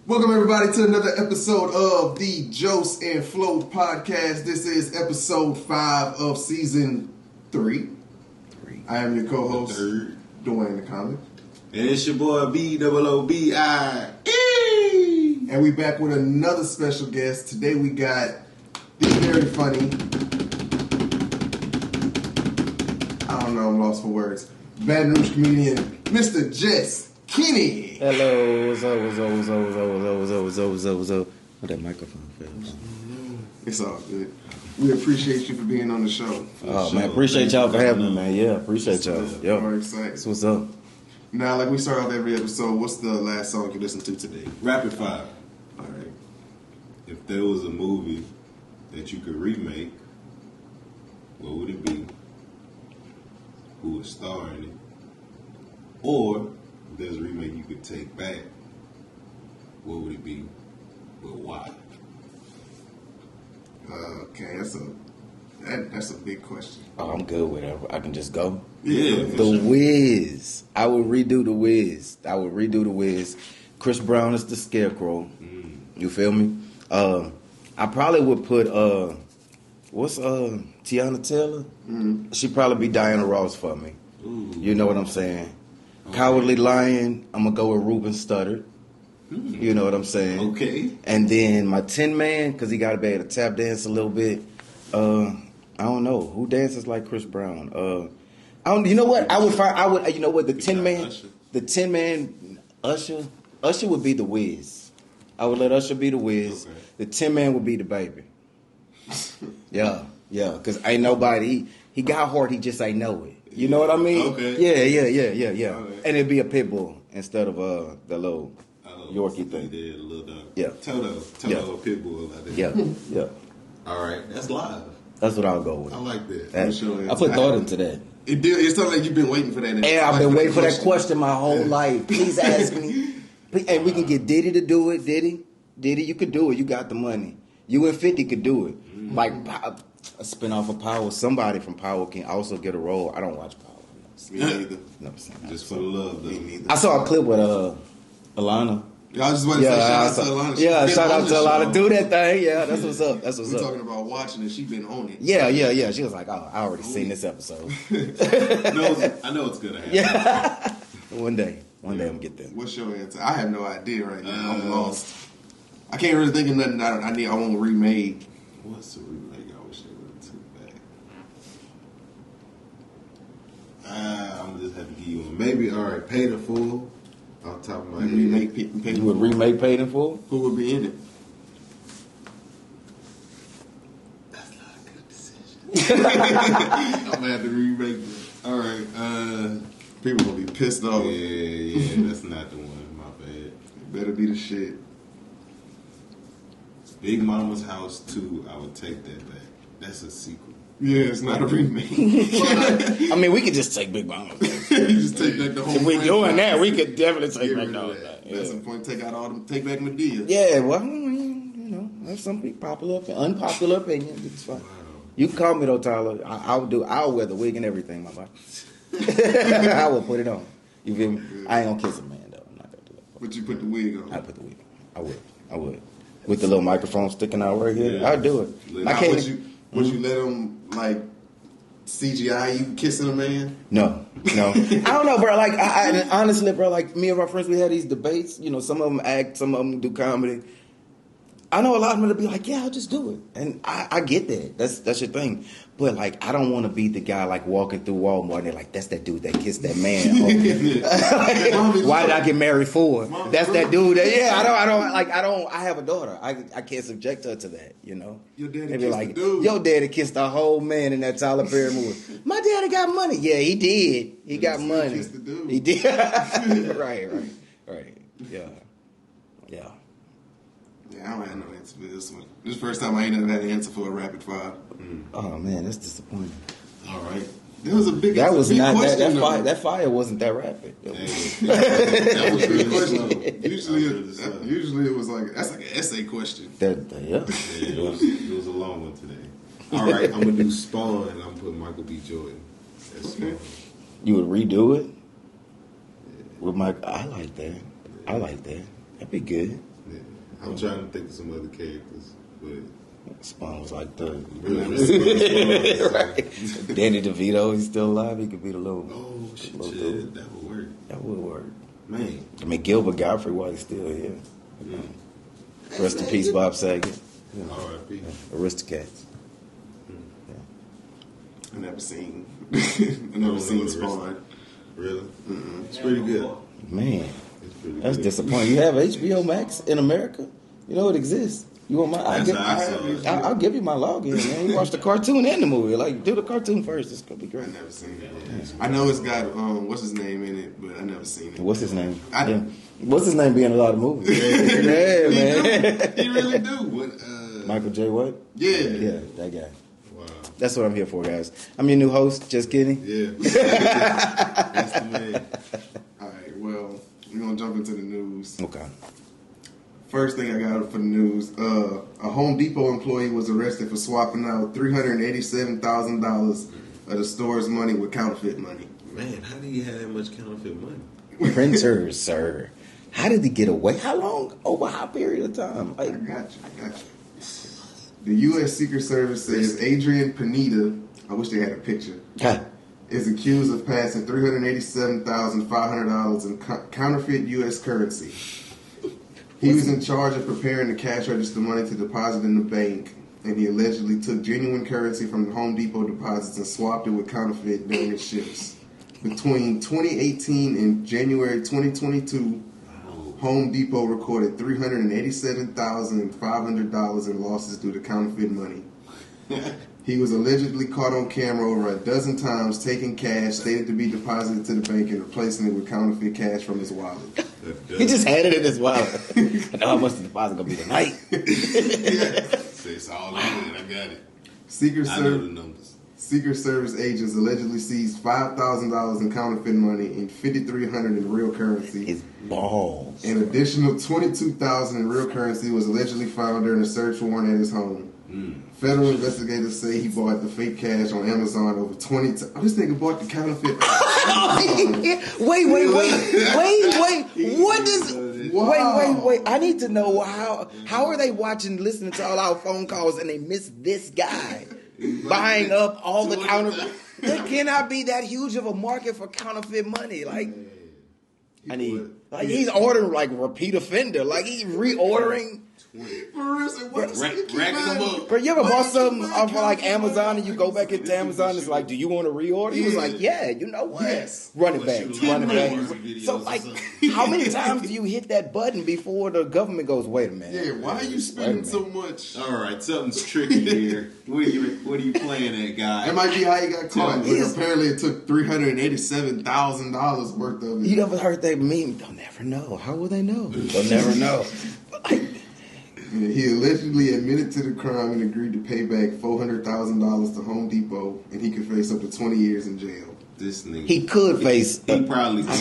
Welcome everybody to another episode of the Joce and Float podcast. This is episode 5 of season 3. I am your co-host, DwayneTheComic. And it's your boy BOOBI. And we back with another special guest. Today we got the very funny, I don't know, I'm lost for words, Baton Rouge comedian, Mr. Jest Kinni. Hello, what's up? What that microphone feels. It's all good. We appreciate you for being on the show. Man, appreciate y'all for having me, man. Yeah, appreciate y'all. Yeah, we're excited. That's what's up. Now, like we start off every episode, what's the last song you listened to today? Rapid fire. All right. If there was a movie that you could remake, what would it be? Who would star in it? Or if there's a remake you could take back, what would it be? But why? Okay, that's a big question. Oh, I'm good with it. I can just go. Yeah. The Wiz. I would redo The Wiz. Chris Brown is the Scarecrow. You feel me? I probably would put what's Tiana Taylor? She'd probably be Diana Ross for me. Ooh. You know what I'm saying? Okay. Cowardly Lion, I'm gonna go with Ruben Studdard. You know what I'm saying? Okay. And then my Tin Man, because he got to be able to tap dance a little bit. I don't know who dances like Chris Brown. I don't. You know what? I would. You know what? The Tin Man. Usher. The Tin Man. Usher. Usher would be the Wiz. I would let Usher be the Wiz. Okay. The Tin Man would be the baby. Yeah. Because ain't nobody. He got hard. He just ain't know it. You know what I mean? Okay. Yeah. Okay. And it'd be a pit bull instead of the little Yorkie thing. He did a little dog. Yeah. Toto, Yeah. a pit bull out there. Yeah. All right, that's live. That's what I'll go with. I like that. I put thought into that. It's something like you've been waiting for that. Yeah, I've been waiting for that question my whole life. Please ask me. Hey, we can get Diddy to do it. Diddy, you could do it. You got the money. You and 50 could do it. Like a spinoff of Power. Somebody from Power can also get a role. I don't watch Power. Me neither. Never seen that. Just for the love, though. Me neither. I saw a clip with Alana. I was just about to say shout out to Alana. Yeah, shout out to Alana. Show. Do that thing. Yeah, that's what's up. We're talking about watching it. She been on it. Yeah. She was like, oh, I already seen this episode. I know it's gonna happen. Yeah. One day I'm gonna get there. What's your answer? I have no idea right now. I'm lost. I can't really think of nothing I want remade. What's the remake I wish they would have took back? I'm gonna just have to give you one. Maybe, all right, Paid in Full. Off the top of my head. Remake You would remake Paid in Full? Who would be in it? That's not a good decision. I'm gonna have to remake it. All right, People will be pissed off. yeah, that's not the one. My bad. It better be the shit. Big Mama's House 2. I would take that back. That's a sequel. Yeah, it's not a remake. I mean, we could just take Big Mama. You just take back the whole. If we're doing that, we could definitely take Get back rid of all that. that. That's the point. Take out all them. Take back Medea. Yeah, well, you know, there's some unpopular opinions. It's fine. You can call me though, Tyler. I'll wear the wig and everything, my boy. I will put it on. You feel me? I ain't gonna kiss a man though. I'm not gonna do that. But you put the wig on. I put the wig on. I would. With the little microphone sticking out right here, Yeah. I'd do it. Now, I can't. Would you let them like CGI you kissing a man? No. I don't know, bro. Like, I honestly, bro, like me and my friends, we had these debates. You know, some of them act, some of them do comedy. I know a lot of them to be like, yeah, I'll just do it, and I get that. That's your thing. But like, I don't want to be the guy like walking through Walmart and they're like, that's that dude that kissed that man. Why did I get married for? That's that dude. I have a daughter. I can't subject her to that. You know. Your daddy They be kissed like, the dude. your daddy kissed the whole man in that Tyler Perry movie. My daddy got money. Yeah, he did. He got still money. kissed the dude. He did. Right. Yeah. Yeah, I don't have no answer for this one. This is the first time I ain't ever had an answer for a rapid fire. Oh man, that's disappointing. All right. That was a big. That was big not question, that though. fire. That fire wasn't that rapid. That was Big really question. slow. Usually it was like that's like an essay question. Yeah. It was a long one today. All right, I'm gonna do Spawn and I'm gonna put Michael B. Jordan. That's Spawn. You would redo it with Mike. I like that. That'd be good. Yeah. I'm trying to think of some other characters, but Spawn was like the right. Danny DeVito. He's still alive. He could be the little. Oh shit, dude. that would work. That would work. Man, I mean, Gilbert Godfrey while he's still here. Rest in peace, Bob Saget. R.I.P. Aristocats. I never seen. I never seen Spawn. Really? It's pretty good. Man, It's pretty that's good. disappointing. You have HBO Max in America? You know it exists. You want my? I'll give you my login, man. You watch the cartoon and the movie. Like, do the cartoon first. It's gonna be I great. never seen it. I know it's got what's his name in it, but I never seen it. What's his name? I didn't. What's his name? Be in a lot of movies. Yeah, man. He really do. What, Michael J. What? Yeah. Yeah, that guy. wow. That's what I'm here for, guys. I'm your new host, Just Kinni. Yeah. That's the man. All right. Well, we're gonna jump into the news. Okay. First thing I got for the news: a Home Depot employee was arrested for swapping out $387,000 of the store's money with counterfeit money. Man, how do you have that much counterfeit money? Printers, sir. How did he get away? How long? Over how period of time? I got you. The U.S. Secret Service says Adrian Pineda, I wish they had a picture, is accused of passing $387,500 in counterfeit U.S. currency. He was in charge of preparing the cash register money to deposit in the bank, and he allegedly took genuine currency from the Home Depot deposits and swapped it with counterfeit during his shifts. Between 2018 and January 2022, Home Depot recorded $387,500 in losses due to counterfeit money. He was allegedly caught on camera over a dozen times taking cash stated to be deposited to the bank and replacing it with counterfeit cash from his wallet. He just had it in his wallet. I know how much the deposit gonna be tonight. Say it's all in. I got it. I know the numbers. Secret Service agents allegedly seized $5,000 in counterfeit money and $5,300 in real currency. His balls. An additional $22,000 in real currency was allegedly found during a search warrant at his home. Federal investigators say he bought the fake cash on Amazon over 20 times. This nigga bought the counterfeit. Wait. What is? Wow. Wait. I need to know how are they watching, listening to all our phone calls, and they miss this guy buying up all the counterfeit? There cannot be that huge of a market for counterfeit money. Like, he's ordering like repeat offender. Like he's reordering. Racking them up. Bro, you ever bought something off of like Amazon and you go back into Amazon? It's like, do you want to reorder? He was like, yeah. You know what? Yes. Run it back. So like, how many times do you hit that button before the government goes, wait a minute? Yeah, why are you spending so much? All right, something's tricky here. What are you playing at, guy? That might be how he got caught. But apparently it took $387,000 worth of it. You never heard that meme? They'll never know. How will they know? They'll never know. But like, he allegedly admitted to the crime and agreed to pay back $400,000 to Home Depot, and he could face up to 20 years in jail. This nigga. he could face. He probably gonna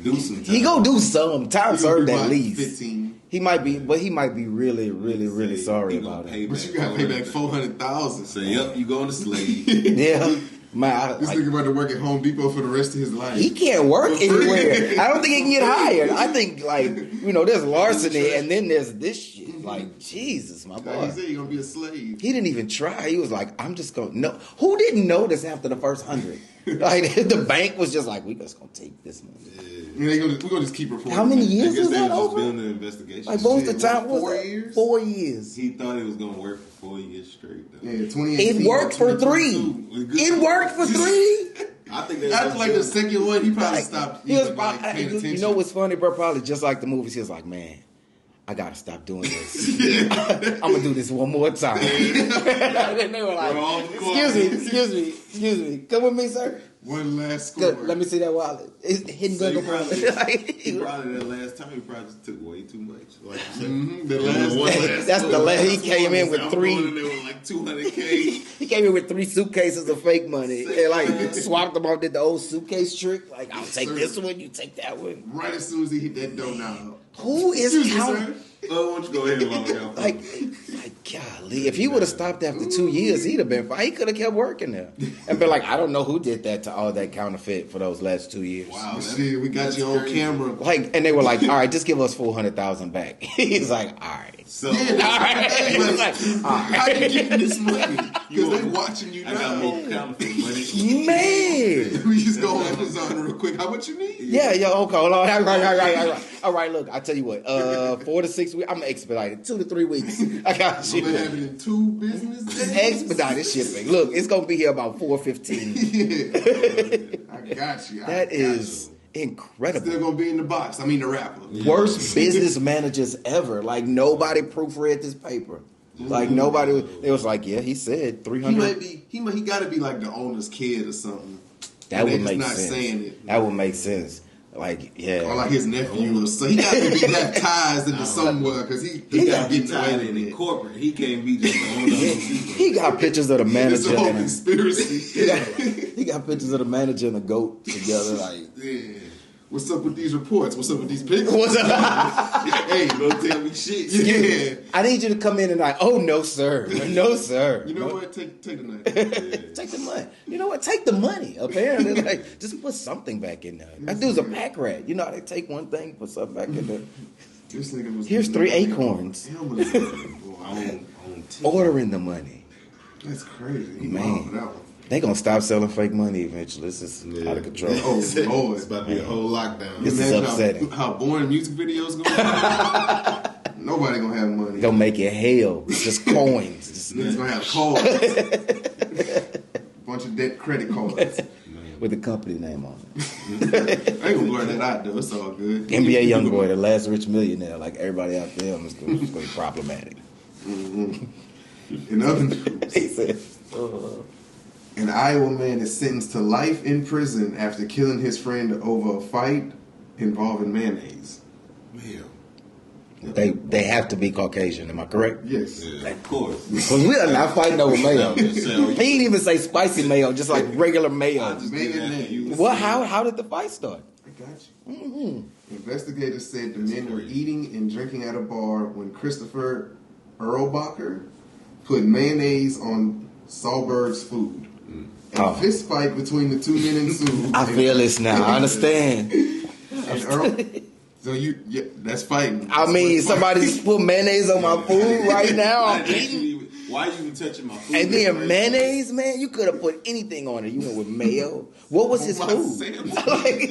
do some time. He gonna do some time served do at about least. 15. He might be, but he might be really sorry about it. But you gotta pay back $400,000. Say, yep, you going to slave. Yeah, man. This nigga about to work at Home Depot for the rest of his life. He can't work For free. anywhere. I don't think he can get hired. I think, like, there's larceny and then there's this shit. Like, Jesus, my Like boy. he said, you're gonna be a slave. He didn't even try. He was like, I'm just going to know. Who didn't notice after the first 100? Like, the bank was just like, we just going to take this money. We're gonna just keep reporting. How many that. years I guess was they that was just over? building an investigation. Like, what was the Shit, time? what, What was 4 that? years? 4 years. He thought he was gonna work for 4 years straight though. Yeah, 2018. It worked for 3. 2022. It worked for 3. I think they After like the second one, he probably Like, stopped. he was even, like, paying attention. you know what's funny, bro? Probably just like the movies. He was like, man, I gotta stop doing this. I'm gonna do this one more time. And they were like, excuse me, come with me, sir. One last score. Good. Let me see that wallet. It's hidden So gun. he probably that last time he probably just took way too much. Like you said, The last one. That's the last. He came in with I'm 3. going in there with like $200K. He came in with 3 suitcases of fake money and like swapped them out. Did the old suitcase trick? Like, I'll take this one, you take that one. Right as soon as he hit that door knob. Who is Excuse me, counting? sir. don't you go ahead and log out? Like, golly, if he would have stopped after 2 years, he'd have been fine. He could have kept working there and been like, I don't know who did that to all that counterfeit for those last 2 years. Wow, Shit, we got you on crazy. camera. Like, and they were like, all right, just give us $400,000 back. He's like, all right. So, All right. He was like, all How you right. getting this money? Because they watching you I got now. more counterfeit money. Man. We just go on Amazon real quick. How much you need? Yeah, okay, hold on. All right, look, I tell you what, 4 to 6 weeks, I'm going to expedite it. 2 to 3 weeks. I got So they have you. it in 2 business days? Expedited shipping. Look, it's going to be here about 4:15. Yeah. I got you. That is incredible. Still gonna be in the box. I mean the wrapper. Worst business managers ever. Like, nobody proofread this paper. Like, nobody, it was like, yeah, he said He 300. might be. He got to be like the owner's kid or something. That And they would just make not sense. saying it. That would make sense. Like, yeah. Or like his nephew or so. He got to be have ties into somewhere because he got to He get tied tied in in it. corporate. He can't be just the owner of the people. He got pictures of the It's manager. a whole and conspiracy. he got pictures of the manager and the goat together. Like, Yeah. What's up with these reports? What's up with these pictures? what's up? Hey, don't tell me shit. Yeah. I need you to come in and like, oh no, sir, no, sir. You know what? Take the night. Take the money. You know what? Take the money. Apparently, like, just put something back in there. That dude's a pack rat. You know how they take one thing, put something back in there. This nigga was. Here's 3 acorns. On Ordering the money. That's crazy. He Man. wild for that one. They gonna stop selling fake money eventually. This is out of control. Oh Lord. It's about to be a whole lockdown. This is Imagine upsetting. how boring music videos gonna be. Nobody gonna have money. Gonna make it hell. Just coins. Just Niggas gonna have cards. Bunch of debt credit cards. with the company name on it. I ain't gonna blur that out though. It's all good. NBA YoungBoy, the last rich millionaire, like everybody out there, it's gonna be problematic. In other news, He said, an Iowa man is sentenced to life in prison after killing his friend over a fight involving mayonnaise. Mayo. they have to be Caucasian, am I correct? Yes. Yeah, of course. Because we are not fighting over mayo. He So, didn't even say spicy mayo, just like regular I mayo. just did that for you. Well, how did the fight start? I got you. Investigators said the men were eating and drinking at a bar when Christopher Erlbacher put mayonnaise on Sahlberg's food. A fist fight between the two men ensued. I feel this now. I understand. And Earl, so that's fighting. I mean, somebody just put mayonnaise on my food right now. I'm eating. Why you even touching my food? And then mayonnaise, man, you could have put anything on it. You went with mayo. What was his My food? sandwich. Like,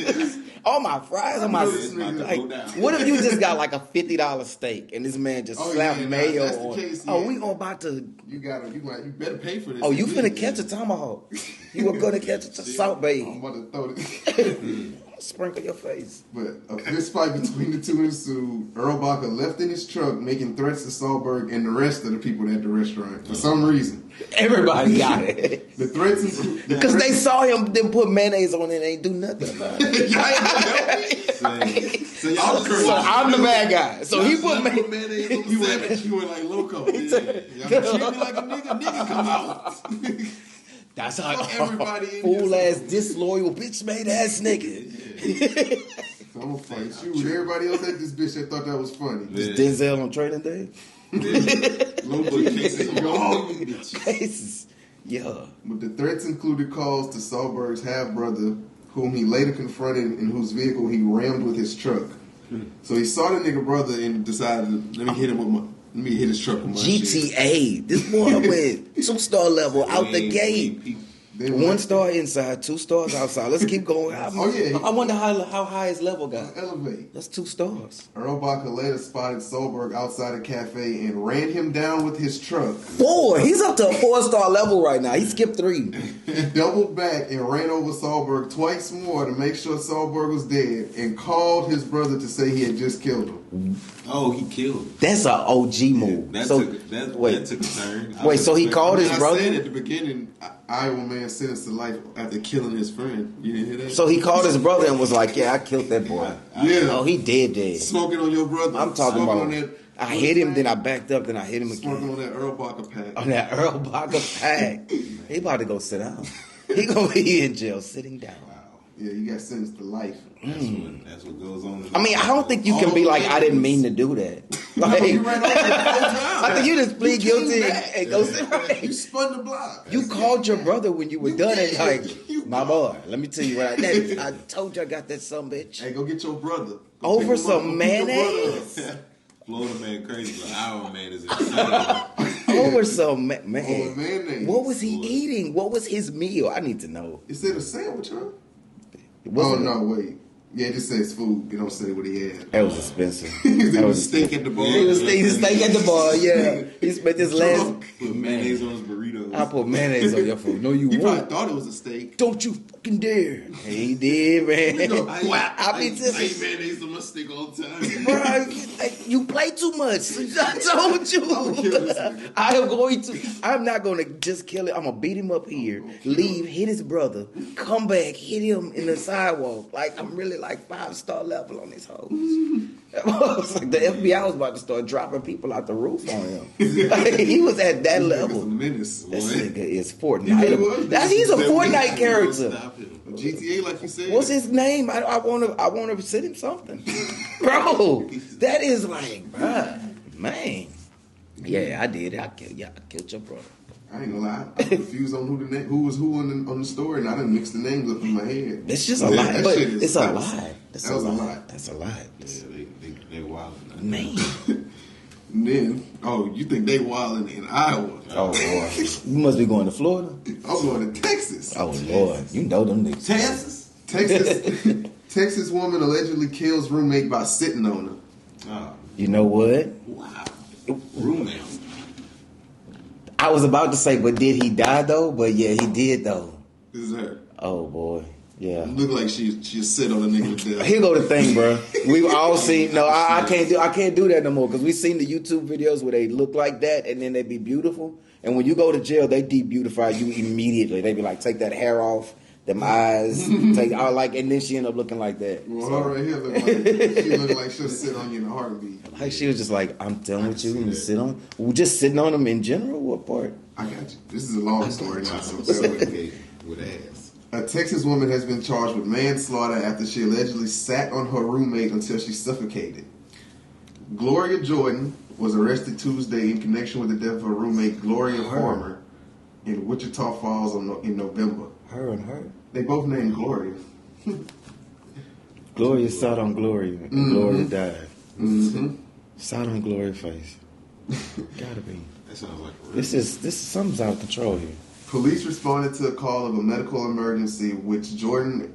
all my fries, all my. This nigga Like, go down. what if you just got like a $50 steak and this man just Oh, slapped yeah, mayo that's the on? case, Oh, yeah. we all about to. You better pay for this. Oh, you finna catch a tomahawk. You were gonna catch a salt I'm bae. about to throw it. Sprinkle your face. But a fist fight between the two ensued. Erlbacher left in his truck, making threats to Sahlberg and the rest of the people at the restaurant for some reason. Everybody got it. The threats include Because they saw him then put mayonnaise on it and ain't do nothing about it. So y'all So I'm the bad guy. So he put mayonnaise. mayonnaise on the You sandwich. went like loco. Y'all treat me like a nigga come out. That's how Everybody in fool here. ass, disloyal, bitch made ass nigga. So I'm gonna fight you and everybody else at this bitch that thought that was funny. Is Denzel on trading day? Low boy cases on all you bitches. Cases. Yeah. But the threats included calls to Sahlberg's half-brother, whom he later confronted and whose vehicle he rammed with his truck. So he saw the nigga brother and decided, let me hit his truck with my shit. GTA. This boy went 2-star level out the gate. Then 1 star inside, 2 stars outside. Let's keep going. Oh, yeah. I wonder how high his level got. elevate. That's 2 stars. Erlbacher later spotted Sahlberg outside a cafe and ran him down with his truck. 4. He's up to a 4-star level right now. He skipped 3. Doubled back and ran over Sahlberg twice more to make sure Sahlberg was dead and called his brother to say he had just killed him. Oh, he killed him. That's an OG move. That So that took a turn. wait, so he called his I brother? said at the beginning, Iowa man sentenced to life after killing his friend. You didn't hear that? So he called his brother and was like, "Yeah, I killed that boy." Yeah. Oh, he dead. Smoking on your brother. I'm talking Smoking about. on that, I hit him, then I backed up, then I hit him Smoking again. on that Erlbacher pack. On that Erlbacher pack. He about to go sit down. He gonna be in jail sitting down. Wow. Yeah, you got sentenced to life. That's what goes on. I mean, I don't think you can be like, I didn't mean to do that. Like, You ran over it 4 times. I think you just plead guilty and go sit You right. spun the block. You called your brother when you were done and like, You my boy, let me tell you what I told you I got that son bitch. Hey, go get your brother. Go Over pick him up, some go pick your mayonnaise? brother up. Florida man crazy, but our man is insane. Over some man. Over mayonnaise. What was he Boy. eating? What was his meal? I need to know. It said a sandwich, huh? It wasn't- Oh, no, wait. Yeah, it just says food. It don't say what he had. That was expensive. It That was was steak at the bar. He was eating steak at the bar, yeah. He spent his last. Put mayonnaise on his burritos. I put mayonnaise on your food. No, you You probably won't. thought it was a steak. Don't you fucking dare. He did, man. Wow, I mean, I eat mayonnaise on my steak all the time. bro, you play too much. I told you. kill this nigga. I'm not going to just kill it. I'm going to beat him up here, leave, hit his brother, come back, hit him in the sidewalk. Like, I'm really like 5-star level on this hoe. Like the FBI was about to start dropping people out the roof on him. Like, he was at that This nigga's a level. menace. This boy. nigga is You know Fortnite. what? He's a That Fortnite we character. Stop him. GTA, like you said. What's his name? I want to send him something, bro. That is like, bruh, man. Yeah, I did. I killed your brother. I ain't gonna lie. I'm confused on who was who on the story, and I done mixed the names up in my head. It's just a Yeah, lie, that but shit is it's a nuts. lie. That's That a was a lie. lie. That's a lie. Yeah, they wild. Man. And then, you think they wildin' in Iowa? Oh Lord, you must be going to Florida. I'm going to Texas. Oh Lord, you know them niggas. Texas? Texas woman allegedly kills roommate by sitting on her. Oh, You know what? wow. Roommate. I was about to say, but did he die though? But yeah, he did though. This is her. Oh boy, yeah. Look like she'll sit on a nigga to death. Here go the thing, bro. We've all seen. No, I can't do that no more because we've seen the YouTube videos where they look like that and then they be beautiful. And when you go to jail, they de-beautify you immediately. They be like, take that hair off, them eyes, take all like, and then she end up looking like that. Well, So, her right here look like she'll sit on you in a heartbeat. like she was just like, I'm done with you and sit on. Well, just sitting on them in general. What part? I got you. This is a long story now, so bear with me. With ass. A Texas woman has been charged with manslaughter after she allegedly sat on her roommate until she suffocated. Gloria Jordan was arrested Tuesday in connection with the death of her roommate, Gloria Farmer, in Wichita Falls in November. Her and her. They both named Gloria. Gloria sat on Gloria. And Gloria died. Mm-hmm. Sat on Gloria's face. Gotta be. That sounds like a This is something's out of control here. Police responded to a call of a medical emergency, which Jordan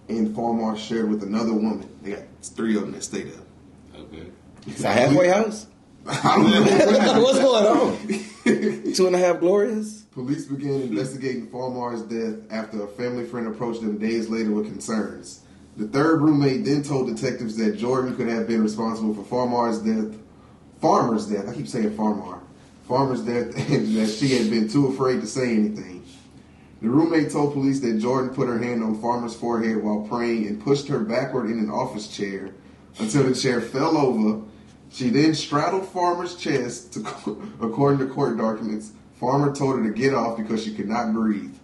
and Farmer shared with another woman. They got 3 of them that stayed up. Okay. It's a halfway house? I don't know what happened. What's going on? 2.5 Glorias? Police began investigating Farmar's death after a family friend approached them days later with concerns. The third roommate then told detectives that Jordan could have been responsible for Farmer's death. I keep saying Farmer's death, and that she had been too afraid to say anything. The roommate told police that Jordan put her hand on Farmer's forehead while praying and pushed her backward in an office chair until the chair fell over. She then straddled Farmer's chest. According to court documents, Farmer told her to get off because she could not breathe.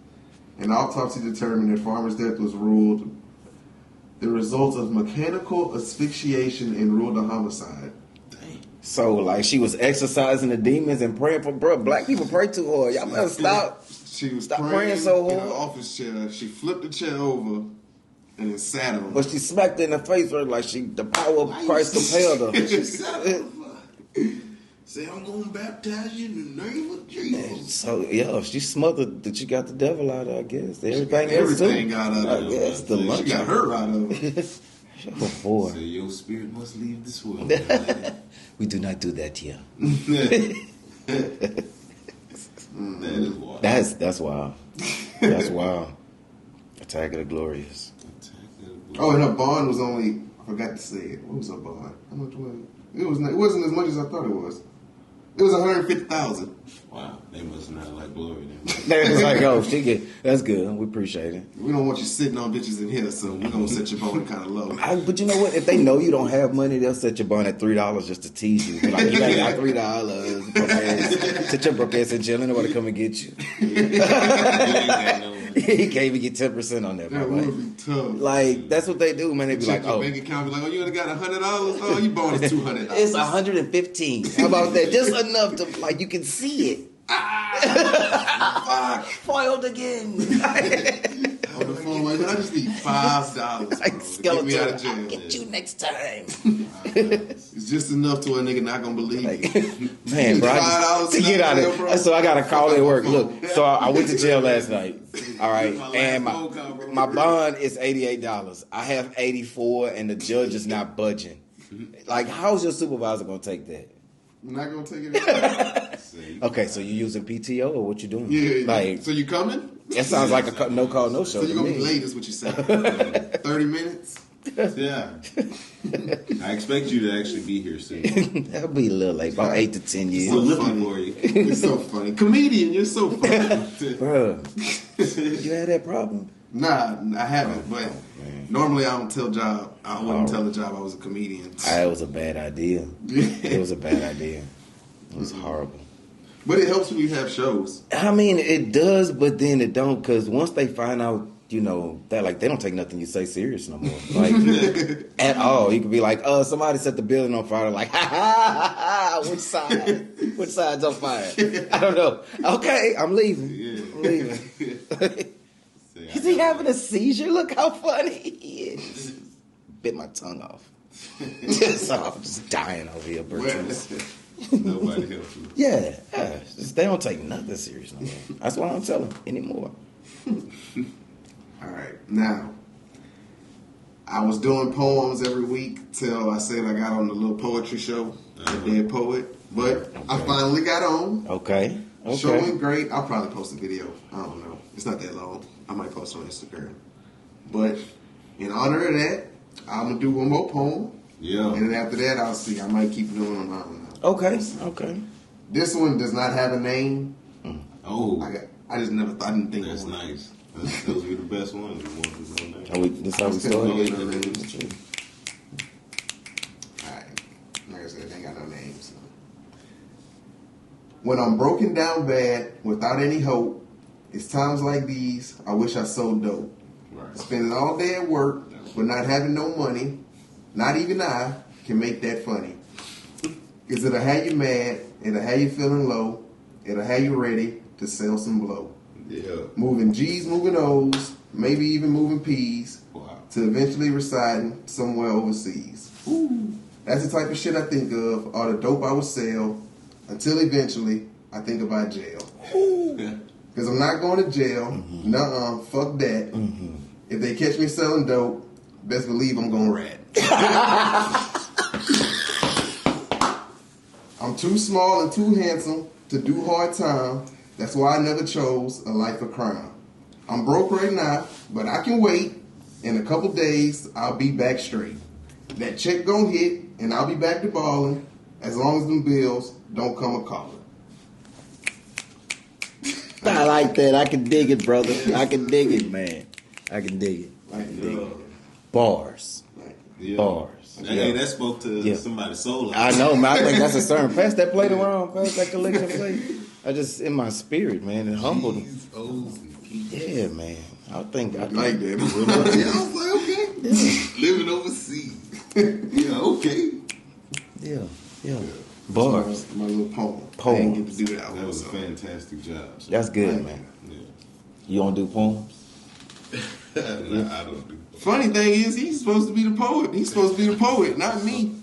An autopsy determined that Farmer's death was ruled the result of mechanical asphyxiation and ruled a homicide. So, like, she was exercising the demons and praying for, bro, black people pray too hard. Y'all better stop. She was Stop praying praying so in hard. an office chair. She flipped the chair over and then sat on But it. she smacked her in the face with like the power of Christ compelled her. She sat up. Say, I'm going to baptize you in the name of Jesus. So, yeah, she smothered that she got the devil out of her, I guess. Everything got out I of guess. The She lunch. got her out of it. Oh, boy. Say, your spirit must leave this world. We do not do that here. That is wild. That's wild. That's wild. Attack of the Glorious. Oh, and her bond was only, I forgot to say it. What was her bond? How much was it? It wasn't as much as I thought it was. It was $150,000. Wow, they must not like Gloria then. They was like, oh, that's good. We appreciate it. We don't want you sitting on bitches in here, so we're going to set your bond kind of low. But you know what? If they know you don't have money, they'll set your bond at $3 just to tease you. Be like, you got $3. Broke ass. Sit your broke ass in jail. Ain't nobody come and get you. You ain't got no money. He can't even get 10% on that. That would be tough. Like that's what they do, man. They be Check like, your oh, bank account, be like, oh, you only got $100. Oh, you bonus $200. it's 115. How about that? Just enough to like you can see it. Fuck. Foiled again. On the phone, like, I just need $5. Like Bro, to skeleton. get me out of jail. I'll get you next time. It's just enough to a nigga not gonna believe you. Man, bro, $5 to get out of bro. it. So I got a call at work. Look, Yeah. so I went to jail last night. All right, My last and phone call, bro. my bond is $88. I have 84, and the judge is not budging. Like, how's your supervisor gonna take that? I'm not gonna take it. See, Okay, so you using PTO or what you doing? Yeah. Like So you coming? that sounds like a no call, no show So you to gonna be me. late? Is what you said. 30 minutes. yeah. I expect you to actually be here soon. That'll be a little late, about 8 to 10 years. We're looking for you. You're so funny, comedian. You're so funny. Bro, you had that problem? Nah, I haven't. But man. normally I don't tell job. I wouldn't tell the job I was a comedian. It was a bad idea. It was a bad idea. It was horrible. But it helps when you have shows. I mean, it does, but then it don't, because once they find out, you know, that like they don't take nothing you say serious no more, like at all. You could be like, somebody set the building on fire, like, ha ha ha ha. Which side? Which side's on fire? I don't know. Okay, I'm leaving. Yeah. I'm leaving. Is he having a seizure? Look how funny he is. Bit my tongue off. So I'm just dying over here, Bertrand. Nobody helps you. Yeah, just, they don't take nothing serious no more. That's what I don't tell them anymore. All right, now I was doing poems every week till I said I got on the little poetry show, The Dead Poet. But I finally got on. Okay. Show went great. I'll probably post a video. I don't know. It's not that long. I might post it on Instagram. But in honor of that, I'm gonna do one more poem. Yeah. And then after that, I'll see. I might keep doing them. I don't know. Okay. This one does not have a name. Oh, I just never thought. I didn't think that's of one. nice. Those are the best ones. The ones with no name. This how we Still started. ain't got no names. Alright. Like I said, they ain't got no names. So. When I'm broken down bad, without any hope, it's times like these I wish I sold dope. Right. Spending all day at work, but not having no money. Not even I can make that funny. Cause it'll have you mad, it'll have you feeling low, it'll have you ready to sell some blow. Yeah. Moving G's, moving O's, maybe even moving P's, Wow. to eventually residing somewhere overseas. Ooh. That's the type of shit I think of, or the dope I would sell, until eventually I think about jail. Because I'm not going to jail. Mm-hmm. Nuh-uh, fuck that. Mm-hmm. If they catch me selling dope, best believe I'm going to rat. I'm too small and too handsome to do hard time. That's why I never chose a life of crime. I'm broke right now, but I can wait. In a couple days, I'll be back straight. That check gon' hit, and I'll be back to ballin', as long as them bills don't come a-callin'. I like that. I can dig it, brother. I can dig it, man. I can dig it. Bars. Yeah. Bars. Hey, that spoke to somebody's soul. I know, man. I think that's a sermon. Pass that plate around. Pass that collection plate. I just, in my spirit, man, it humbled him. Yeah, man. I think I Like that. I was like, okay. Living overseas. Yeah, okay. Yeah. Bars. My little poem. Poem. I didn't get to do that. That was a fantastic job. So. That's good, man. Yeah. You don't do poems? I don't do. Funny thing is, he's supposed to be the poet. He's supposed to be the poet, not me.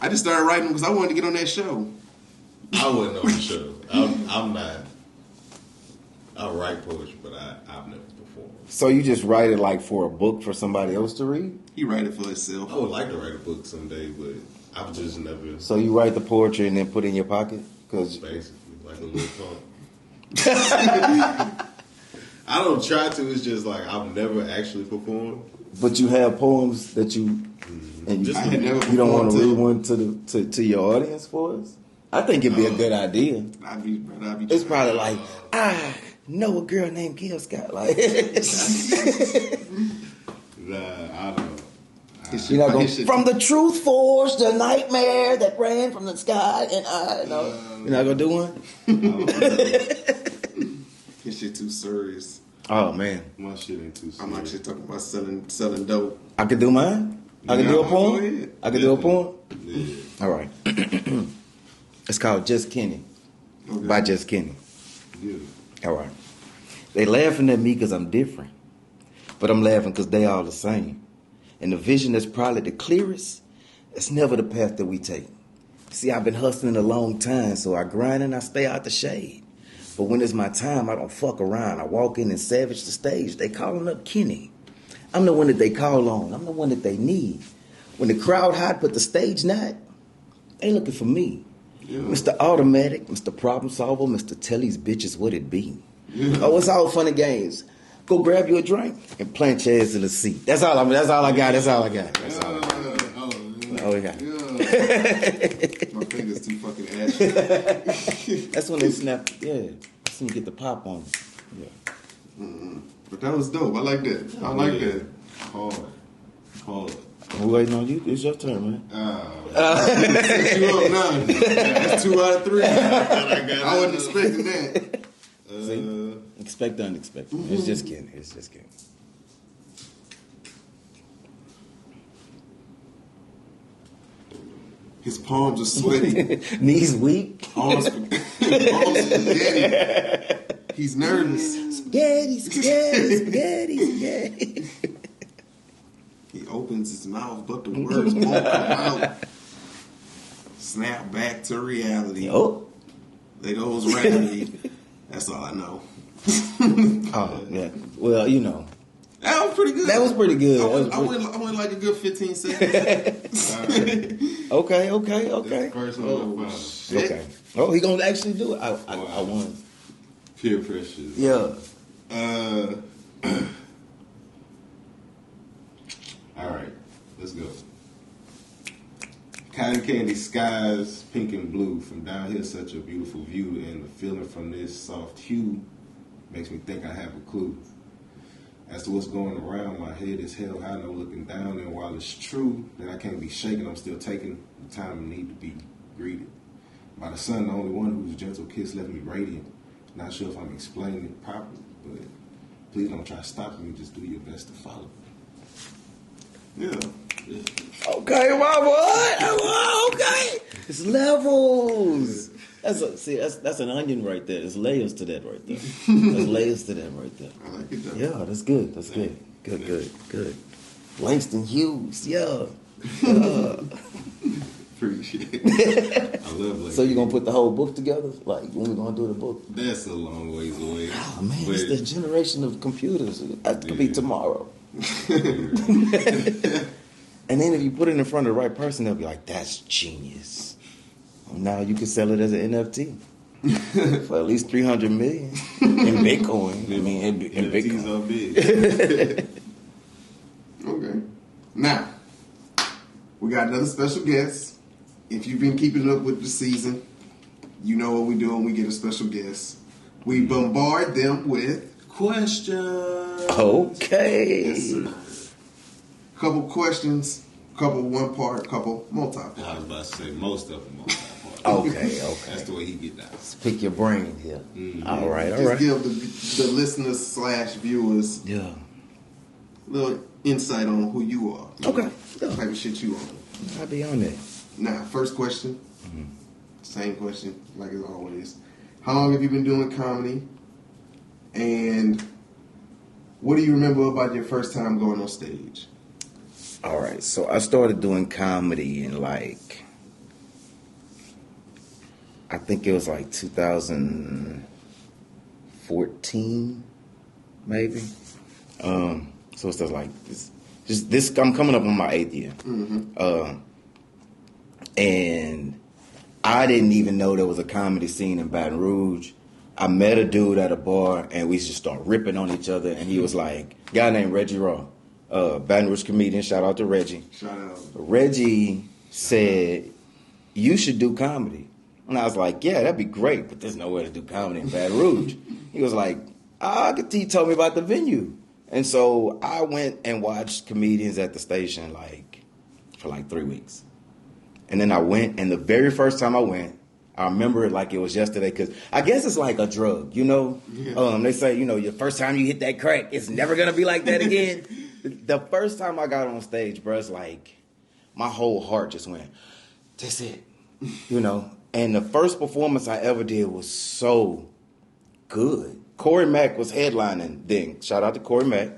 I just started writing because I wanted to get on that show. I wasn't on the show. I'm not. I write poetry, but I've never performed. So you just write it like for a book for somebody else to read? He write it for himself. I would like to write a book someday, but I've just never. So you write the poetry and then put it in your pocket? Cause Basically, like a little pump. I don't try to. It's just like I've never actually performed. But you have poems that you and you, I had never you don't want to read performed one to your audience for us? I think it'd be a good idea. I'd be It's probably like, I know a girl named Gil Scott. Like, Nah, I don't. you're not going from the truth forged the nightmare that ran from the sky, and I know you're not gonna do one. His shit too serious. Oh man, My shit ain't too serious. I'm actually talking about selling dope. I could do mine. I can do a Go poem. ahead. I can do a poem. Yeah. All right. It's called Jest Kinni by Jest Kinni. Yeah. All right. They laughing at me because I'm different, but I'm laughing because they all the same. And the vision that's probably the clearest, it's never the path that we take. See, I've been hustling a long time, so I grind and I stay out the shade. But when it's my time, I don't fuck around. I walk in and savage the stage. They calling up Kinni. I'm the one that they call on. I'm the one that they need. When the crowd hot but the stage not, they looking for me. Yeah. Mr. Automatic, Mr. Problem Solver, Mr. Tell these bitches what it be. Yeah. Oh, it's all fun and games. Go grab you a drink and plant your ass in the seat. That's all I got. That's all I got. Oh, yeah. My fingers too fucking ashy. That's when they snap. Yeah. That's when you get the pop on. Yeah. Mm-hmm. But that was dope. I like that. I like that. Hard. I'm waiting on you. It's your turn, man. Set you up now. That's 2 out of 3. I wasn't expecting that. See? Expect the unexpected. It's just kidding. It's just kidding. His palms are sweaty. Knees weak. Palms spaghetti. He's nervous. Spaghetti. He opens his mouth, but the words won't come out. Snap back to reality. Oh. They goes rapidly. That's all I know. Oh, yeah. Well, you know. That was pretty good. I went like a good 15 seconds. Okay. First one. Okay. Oh, he gonna actually do it. I won. Peer pressure. Yeah. All right, let's go. Cotton candy skies, pink and blue. From down here, such a beautiful view, and the feeling from this soft hue makes me think I have a clue. As to what's going around, my head is held high, no looking down, and while it's true that I can't be shaken, I'm still taking the time and need to be greeted by the sun, the only one whose gentle kiss left me radiant. Not sure if I'm explaining it properly, but please don't try stopping me. Just do your best to follow. Yeah. Okay, my boy. Okay. It's levels. That's an onion right there. There's layers to that right there. There's layers to that right there. I like it though. Yeah, that's good. That's good. Good. Langston Hughes. Yeah. Appreciate it. I love Langston. So you're gonna put the whole book together? Like when we gonna do the book? That's a long ways away. Oh man, it's the generation of computers. That could be tomorrow. And then if you put it in front of the right person, they'll be like, "That's genius." Now you can sell it as an NFT for at least 300 million in Bitcoin. I mean, in Bitcoin. Are big. Okay. Now, we got another special guest. If you've been keeping up with the season, you know what we do when we get a special guest. We bombard them with questions. Okay. Yes, sir. Couple questions, couple one part, couple multi-part. I was about to say most of them multi-part. Okay. That's the way he get down. Let's pick your brain here. Mm-hmm. All right. Just give the listeners / viewers Yeah. a little insight on who you are. Okay. The type of shit you on. I'll be on that. Now, first question. Same question, like as always. How long have you been doing comedy? And what do you remember about your first time going on stage? All right. So I started doing comedy in I think it was like 2014, maybe. So it's like this. I'm coming up on my 8th year, and I didn't even know there was a comedy scene in Baton Rouge. I met a dude at a bar, and we just started ripping on each other. And he was like, a guy named Reggie Raw, Baton Rouge comedian. Shout out to Reggie. Shout out. Reggie said, "You should do comedy." And I was like, "Yeah, that'd be great, but there's nowhere to do comedy in Baton Rouge." He was like, he told me about the venue. And so I went and watched comedians at the station for 3 weeks. And then I went, and the very first time I went, I remember it like it was yesterday because I guess it's like a drug, you know? Yeah. They say, you know, your first time you hit that crack, it's never going to be like that again. The first time I got on stage, bro, it's like my whole heart just went, that's it, you know? And the first performance I ever did was so good. Corey Mack was headlining then. Shout out to Corey Mack.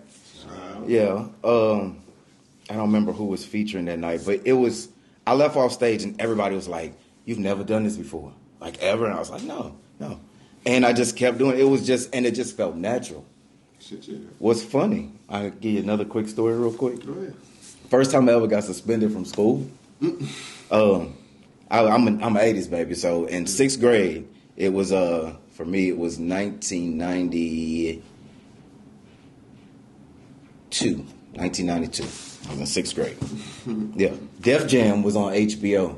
Yeah. I don't remember who was featuring that night, but it was, I left off stage and everybody was like, you've never done this before, like ever? And I was like, no. And I just kept doing it. It was just, and it just felt natural. Shit, yeah. What's funny, I'll give you another quick story real quick. Go ahead. First time I ever got suspended from school, I'm an 80s baby, so in 6th grade, it was, for me, it was 1992. I was in 6th grade. Yeah. Def Jam was on HBO.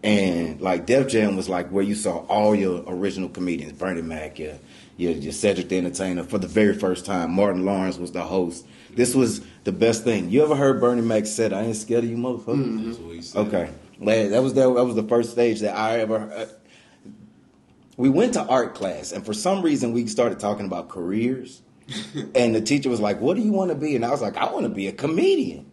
And like Def Jam was like where you saw all your original comedians, Bernie Mac, your Cedric the Entertainer for the very first time. Martin Lawrence was the host. This was the best thing. You ever heard Bernie Mac said, "I ain't scared of you, motherfucker"? That's what he said. Okay, that was the first stage that I ever. We went to art class, and for some reason we started talking about careers, and the teacher was like, "What do you want to be?" And I was like, "I want to be a comedian."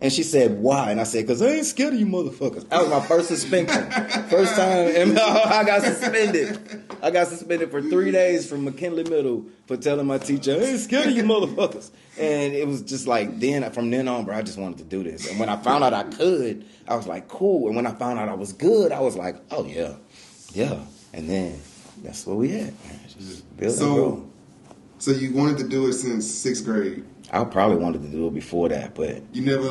And she said, why? And I said, because I ain't scared of you motherfuckers. That was my first suspension. First time I got suspended. I got suspended for 3 days from McKinley Middle for telling my teacher, I ain't scared of you motherfuckers. And it was just like, from then on, bro, I just wanted to do this. And when I found out I could, I was like, cool. And when I found out I was good, I was like, oh, yeah. And then that's what we had, man. Just build and grow. So you wanted to do it since 6th grade? I probably wanted to do it before that, but you never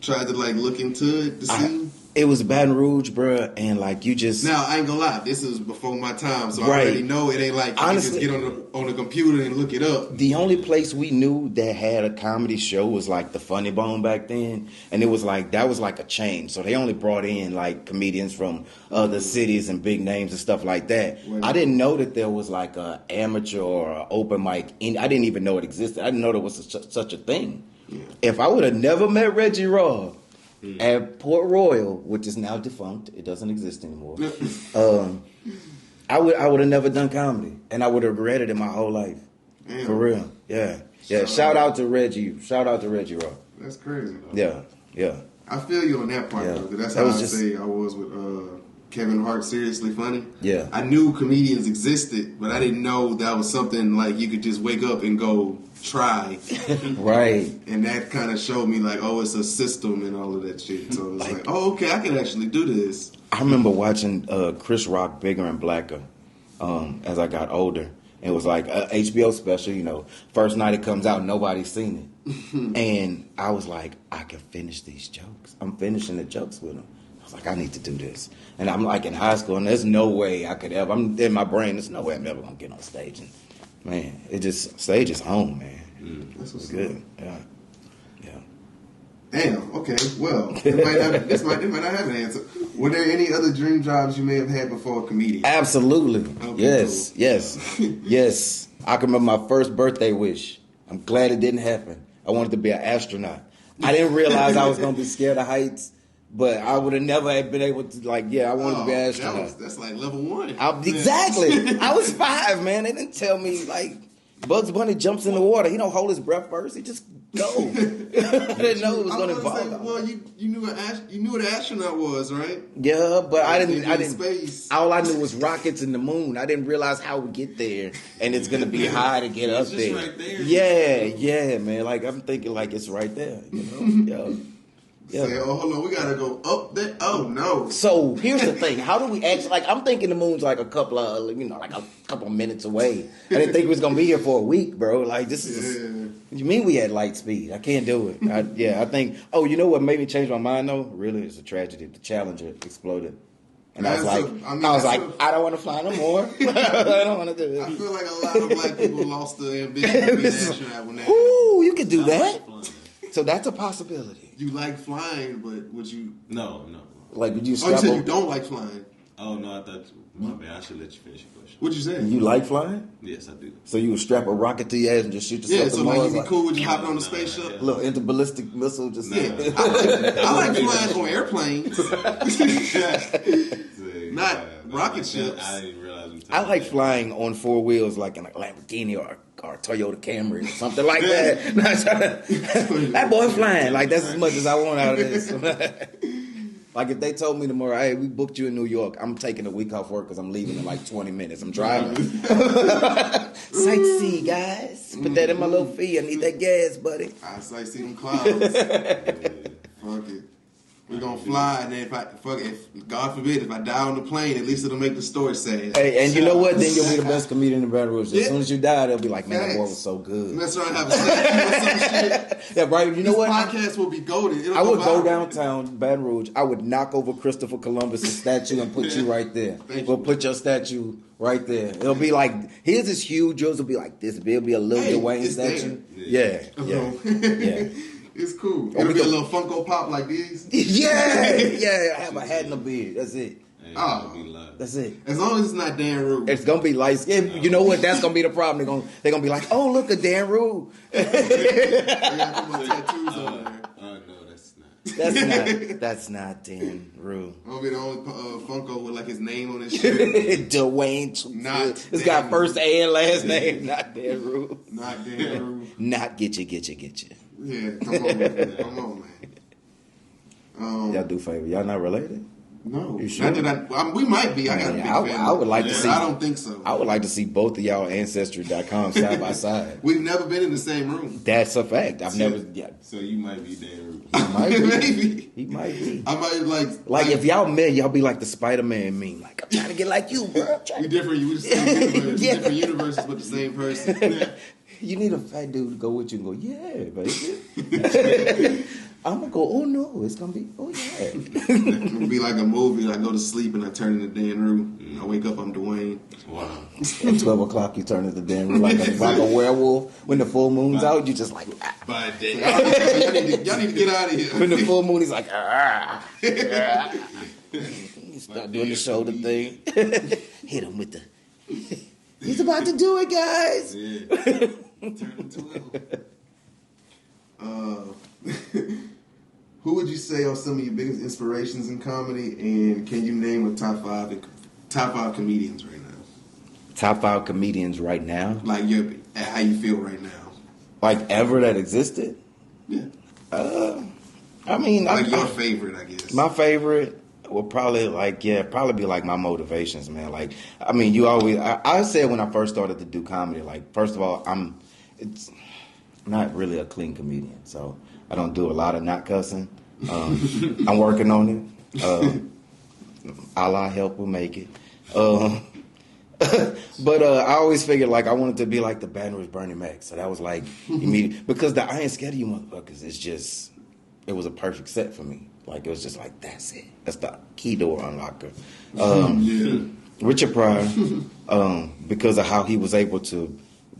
tried to look into it to see. It was Baton Rouge, bruh, and like you just. Now I ain't gonna lie, this is before my time, so I already know it ain't like honestly, you just get on the computer and look it up. The only place we knew that had a comedy show was like the Funny Bone back then, and it was like that was like a chain. So they only brought in like comedians from other cities and big names and stuff like that. I didn't know that there was like a amateur or a open mic. I didn't even know it existed. I didn't know there was such a thing. Yeah. If I would have never met Reggie Raw at Port Royal, which is now defunct, it doesn't exist anymore. I would have never done comedy, and I would have regretted it my whole life. Damn. For real, yeah. Shout out to Reggie Raw. That's crazy. Yeah. I feel you on that part, though. That's how I say I was with Kevin Hart. Seriously Funny. Yeah. I knew comedians existed, but I didn't know that was something like you could just wake up and go try. Right. And that kind of showed me like, oh, it's a system and all of that shit. So it was like, oh, okay, I can actually do this. I remember watching Chris Rock Bigger and Blacker as I got older. It was like a HBO special, you know. First night it comes out, nobody's seen it. And I was like, I can finish these jokes. I'm finishing the jokes with them. I was like, I need to do this. And I'm like in high school, and there's no way I could ever, I'm in my brain, there's no way I'm ever going to get on stage. And man, stage is home, man. That's what's good. Yeah. Damn, okay, well, this might not have an answer. Were there any other dream jobs you may have had before a comedian? Absolutely. Okay, yes, cool. yes. I can remember my first birthday wish. I'm glad it didn't happen. I wanted to be an astronaut. I didn't realize I was going to be scared of heights, but I would have never been able to, I wanted to be an astronaut. That's like level 1. Exactly. I was 5, man. They didn't tell me, Bugs Bunny jumps in the water. He don't hold his breath first. He just go. I didn't know it was going to involve. Well, you knew what an astronaut was, right? Yeah, but I didn't. Space. All I knew was rockets and the moon. I didn't realize how we get there, and it's going to be high to get up there. Right there. Yeah, man. I'm thinking it's right there. You know. Yeah. Say, oh, hold on, we gotta go up there. Oh no. So here's the thing: how do we actually? I'm thinking the moon's a couple of minutes away. I didn't think it was gonna be here for a week, bro. This is. What you mean we had light speed? I can't do it. I think. Oh, you know what made me change my mind though? Really, it's a tragedy. The Challenger exploded. And I was I don't want to fly no more. I don't want to do it. I feel like a lot of black people lost the ambition to be an astronaut when that. Ooh, you could do that. So that's a possibility. You like flying, but would you? No. Would you? Oh, you said you don't like flying. Oh no, I thought. My bad. I should let you finish your question. What'd you say? You like flying? Yes, I do. So you would strap a rocket to your ass and just shoot yourself? Yeah. So you'd be cool with you hopping on the spaceship? A little interballistic missile, just. Yeah. I like flying on airplanes. rocket ships. I didn't realize. I like flying on four wheels, like in a Lamborghini or a Toyota Camry or something like that. That boy flying. Like, that's as much as I want out of this. Like, if they told me tomorrow, hey, we booked you in New York, I'm taking a week off work because I'm leaving in like 20 minutes. I'm driving. Sightsee, guys. Put that in my little fee. I need that gas, buddy. I sightsee them clouds. Fuck it. We're gonna fly, and then if God forbid, if I die on the plane, at least it'll make the story sad. Hey, and you know what? Then you'll be the best comedian in Baton Rouge. As soon as you die, they'll be like, man, that boy was so good. Mess around and have a statue or some shit. Yeah, right. You know what? Podcast will be golden. I would go downtown Baton Rouge. I would knock over Christopher Columbus' statue and put you right there. We'll put your statue right there. It'll be like, here's this huge. Yours will be like this. It'll be a little Dwayne statue. Yeah. It's cool. It'll be a little Funko Pop like these. Yeah. I have a hat and a beard. That's it. That's it. As long as it's not Dan Rue. It's gonna be light skin. You know what? That's gonna be the problem. They're gonna be like, oh, look at Dan Rue. I got put my tattoos on there. No, that's not. That's not Dan Rue. I'll be the only Funko with like his name on his shirt. Dwayne. Not. It's got first A and last name. Not Dan Rue. Not Dan Rue. Not get you. Yeah, come on, man. Y'all do favor. Y'all not related? No. You sure? We might be. I got a big family. I would like to see. I don't think so. I would like to see both of y'all Ancestry.com side by side. We've never been in the same room. That's a fact. I've never. Yeah. So you might be Dan Rue. He might be. Maybe. He might be. I might like if y'all met, y'all be like the Spider-Man meme. Like, I'm trying to get like you, bro. We different. We the same universe. Different universes, but the same person. You need a fat dude to go with you and go, yeah, baby. I'm going to go, oh, no, it's going to be, oh, yeah. It's going to be like a movie. I go to sleep and I turn into Dan Rue. I wake up, I'm Dwayne. Wow. At 12 o'clock, you turn into Dan Rue like a werewolf. When the full moon's out, you just like, By day. Y'all need to get out of here. When the full moon, he's like, You start doing the shoulder thing. Hit him with the... He's about to do it, guys. Yeah. Turn into Who would you say are some of your biggest inspirations in comedy, and can you name a top five comedians right now? Top 5 comedians right now? Like how you feel right now? Like ever that existed? Yeah. I mean, like your favorite, I guess. My favorite would probably be like my motivations, man. Like, I mean, you always. I said when I first started to do comedy, like, first of all, it's not really a clean comedian, so I don't do a lot of not cussing. I'm working on it. Allah help will make it. But I always figured like I wanted to be like the Baton Rouge Bernie Mac, so that was like immediate because the I Ain't Scared of You motherfuckers is just it was a perfect set for me. Like it was just like that's it. That's the key door unlocker. Richard Pryor, because of how he was able to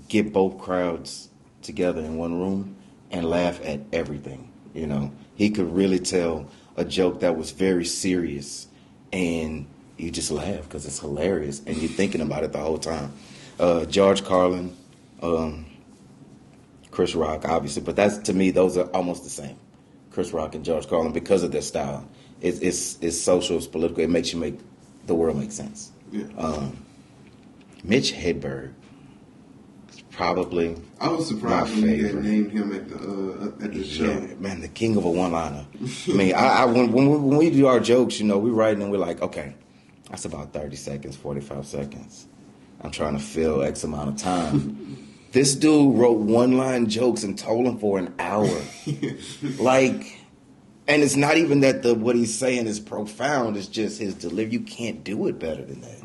get both crowds together in one room and laugh at everything. You know, he could really tell a joke that was very serious and you just laugh because it's hilarious and you're thinking about it the whole time. George Carlin, Chris Rock, obviously, but that's to me those are almost the same. Chris Rock and George Carlin because of their style. It's social, it's political. It makes you make the world make sense. Yeah. Mitch Hedberg is probably I was surprised when you had named him at the show. Yeah, man, the king of a one-liner. I mean, when we do our jokes, you know, we write and we're like, okay, that's about 30 seconds, 45 seconds. I'm trying to fill X amount of time. This dude wrote one-line jokes and told them for an hour. Like, and it's not even that what he's saying is profound. It's just his delivery. You can't do it better than that.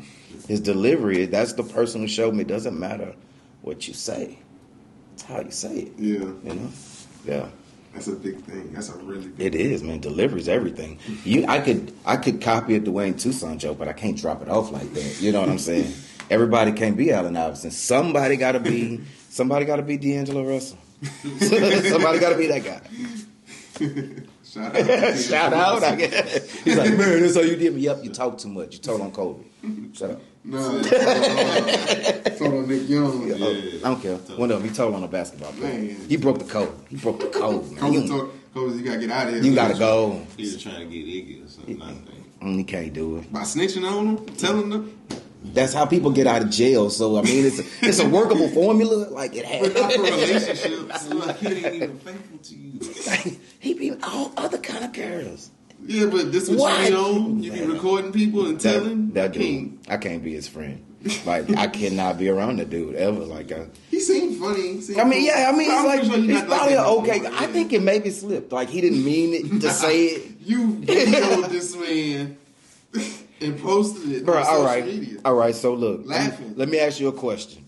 His delivery, that's the person who showed me it doesn't matter what you say. It's how you say it. Yeah. You know? Yeah. That's a big thing. That's a really big It thing. is, man. Delivery's everything. I could copy a Dwayne Tucson joke, but I can't drop it off like that. You know what I'm saying? Everybody can't be Allen Iverson. Somebody got to be D'Angelo Russell. Somebody got to be that guy. Shout out. Shout out, I guess. He's like, man, that's how you did me. Yep, you talk too much. You told on Kobe. Shut up. No, told on Nick Young. Yeah, I don't care. One of them, he told on a basketball player. Man. He broke the code. Man. Kobe, you got to get out of here. You got to go. He was trying to get Iggy or something, I think. You can't do it. By snitching on them, telling them. That's how people get out of jail. So I mean, it's a workable formula. Like it has. But not for relationships. Like he ain't even faithful to you. He be all other kind of girls. Yeah, but this what you be on. You be recording people and telling. That dude, I can't be his friend. Like I cannot be around the dude ever. Like he seemed funny. He seemed it's like sure he's probably okay. Yeah. I think it maybe slipped. Like he didn't mean it to say it. You videoed this man and posted it on social media. All right. So look, laughing. Let me ask you a question.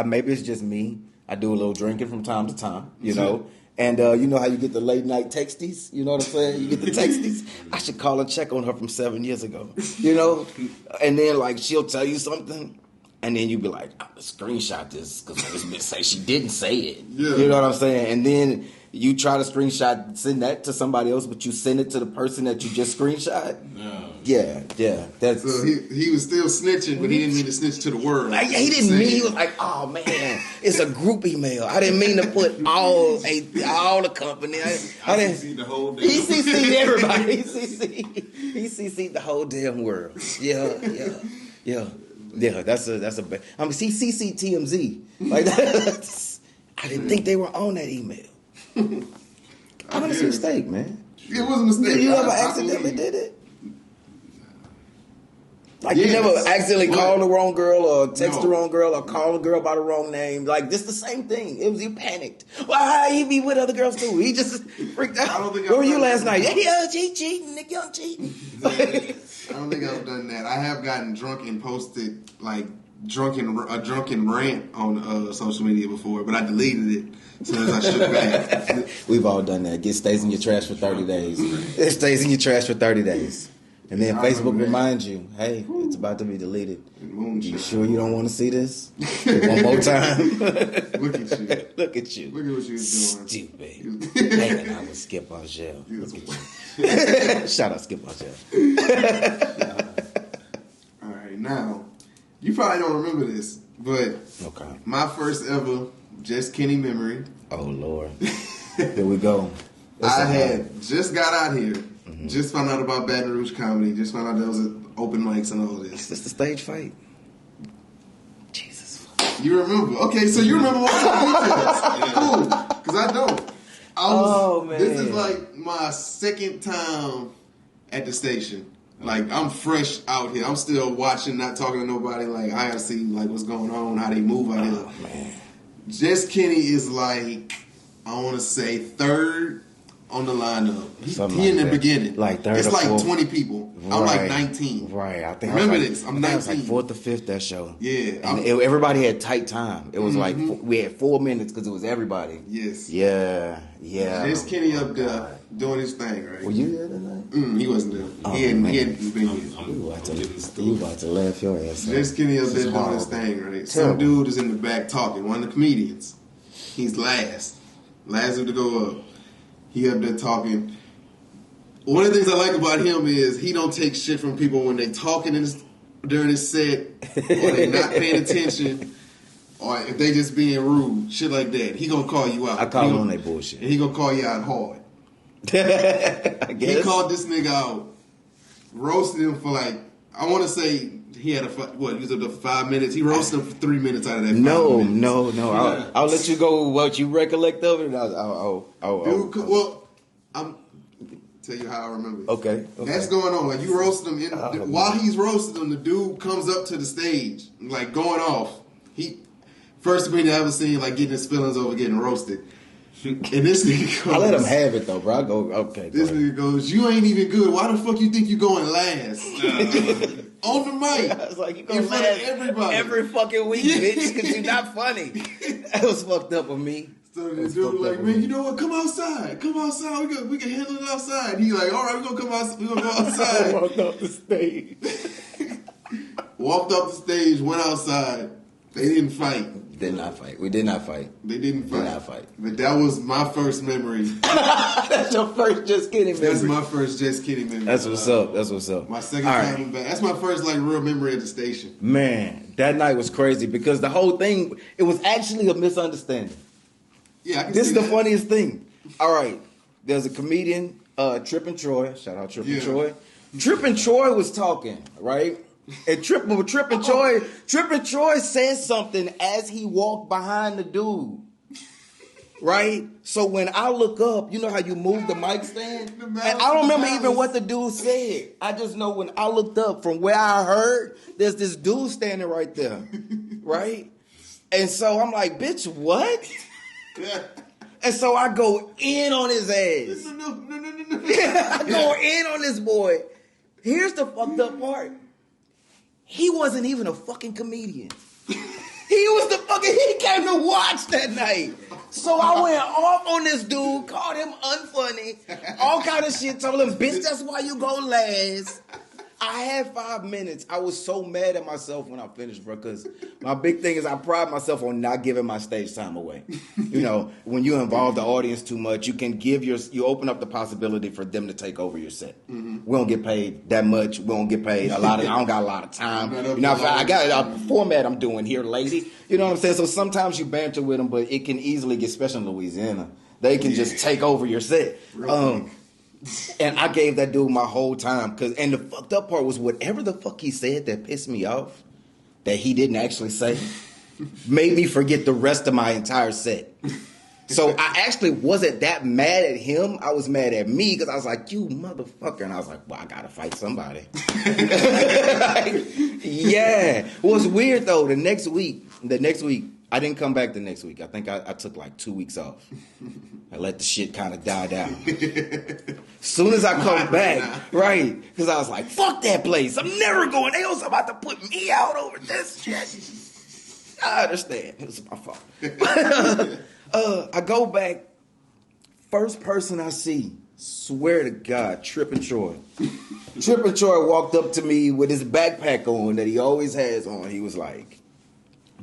Maybe it's just me. I do a little drinking from time to time. You know. And you know how you get the late night texties? You know what I'm saying? You get the texties. I should call and check on her from 7 years ago. You know? And then, like, she'll tell you something. And then you be like, I'm going to screenshot this because this bitch say she didn't say it. Yeah. You know what I'm saying? And then you try to send that to somebody else, but you send it to the person that you just screenshot. No. Yeah. That's so he was still snitching, but he didn't mean to snitch to the world. Like, he didn't mean. He was like, oh man, it's a group email. I didn't mean to put all the company. I didn't see the whole damn. He CC'd everybody. He CC'd the whole damn world. Yeah. That's a bad. I mean, he CC'd TMZ. Like that. I didn't think they were on that email. Honest mistake, man. It was a mistake. Did you ever accidentally did it? Like you never accidentally called the wrong girl or text the wrong girl or called a girl by the wrong name. Like this the same thing. It was you panicked. Well, he be with other girls too. He just freaked out. I don't think Where were you last night? Yeah, cheating, Nick Young cheating. I don't think I've done that. I have gotten drunk and posted like a drunken rant on social media before, but I deleted it as soon as I shook back. We've all done that. It stays in your trash for 30 days. It stays in your trash for 30 days. And then Facebook reminds you, hey, it's about to be deleted. You sure you don't want to see this? One more time? Look at you. Look at you. Look at what you was doing. Stupid. Hanging out with Skip on Shell. Look at you. Shout out Skip on Shell. All right, now, you probably don't remember this, but my first ever Jest Kinni memory. Oh, Lord. Here we go. I had just got out here. Just found out about Baton Rouge comedy. Just found out there was open mics and all this. Is this the stage fight? Jesus. You remember? Okay, so you remember what details. Cool. Because I don't. Man. This is like my second time at the station. Like, I'm fresh out here. I'm still watching, not talking to nobody. Like, I gotta see like what's going on, how they move out here. Man. Jest Kinni is like, I want to say third on the lineup. He in the beginning. Like third it's or like fourth. 20 people. Right. I'm like 19. Right. I think remember this. I'm 19. I was like fourth or fifth that show. Yeah. And everybody had tight time. It was like we had 4 minutes because it was everybody. Yes. Yeah. Jest Kinni up there doing his thing, right? Were you there tonight? He wasn't there. He hadn't been here. You about to laugh your ass off. Jest Kinni up there doing his thing, right? Some dude is in the back talking. One of the comedians. He's last to go up. He up there talking. One of the things I like about him is he don't take shit from people when they talking during his set, or they not paying attention, or if they just being rude, shit like that. He gonna call you out. I call him on that bullshit. And he gonna call you out hard. I guess. He called this nigga out, roasted him for like, I want to say he had he was up there for 5 minutes. He roasted him for 3 minutes out of that. No. Yeah. I'll let you go with what you recollect of it. Well, I'm tell you how I remember it. Okay. That's going on. Like you roasted him while he's roasting him, the dude comes up to the stage, like going off. He first comedian I ever seen like getting his feelings over getting roasted. And this nigga goes, I let him have it though, bro. I go, okay. This nigga goes, you ain't even good. Why the fuck you think you going last? On the mic. I was like, you gonna in front of everybody. every fucking week, bitch, because you're not funny. That was fucked up with me. So the dude like, man, you know what? Come outside. We can handle it outside. He like, all right, we're gonna come outside. We're gonna go outside. I walked off the stage. Walked off the stage. Went outside. They didn't fight. Did not fight. We did not fight. They didn't fight. Did not fight. But that was my first memory. That's your first Just Kinni memory. That's my first Jest Kinni memory. That's what's up. That's what's up. My second time back. That's my first like real memory of the station. Man, that night was crazy because the whole thing, it was actually a misunderstanding. Yeah, I can This see is the that. funniest thing. All right, there's a comedian, Trip and Troy. Shout out Trip and Troy. Trippin' Troy was talking, right? And Trippin' Troy said something as he walked behind the dude. Right? So when I look up, you know how you move the mic stand? And I don't remember even what the dude said. I just know when I looked up from where I heard, there's this dude standing right there. Right? And so I'm like, bitch, what? And so I go in on his ass. No. I go in on this boy. Here's the fucked up part. He wasn't even a fucking comedian. He came to watch that night. So I went off on this dude, called him unfunny, all kind of shit, told him, bitch, that's why you go last. I had 5 minutes. I was so mad at myself when I finished, bro, because my big thing is I pride myself on not giving my stage time away. You know, when you involve the audience too much, you open up the possibility for them to take over your set. Mm-hmm. We don't get paid that much. We don't get paid I don't got a lot of time. You know, I got a format I'm doing here, lady. You know what I'm saying? So sometimes you banter with them, but it can easily get, especially in Louisiana, they can just take over your set. And I gave that dude my whole time. And the fucked up part was whatever the fuck he said that pissed me off, that he didn't actually say, made me forget the rest of my entire set. So I actually wasn't that mad at him. I was mad at me because I was like, you motherfucker. And I was like, well, I got to fight somebody. Yeah. What's weird, though, the next week, I didn't come back the next week. I think I took like 2 weeks off. I let the shit kind of die down. Soon as I come back, right, because I was like, fuck that place. I'm never going. They was about to put me out over this shit. I understand. It was my fault. I go back. First person I see, swear to God, Trippin' Troy. Trippin' Troy walked up to me with his backpack on that he always has on. He was like,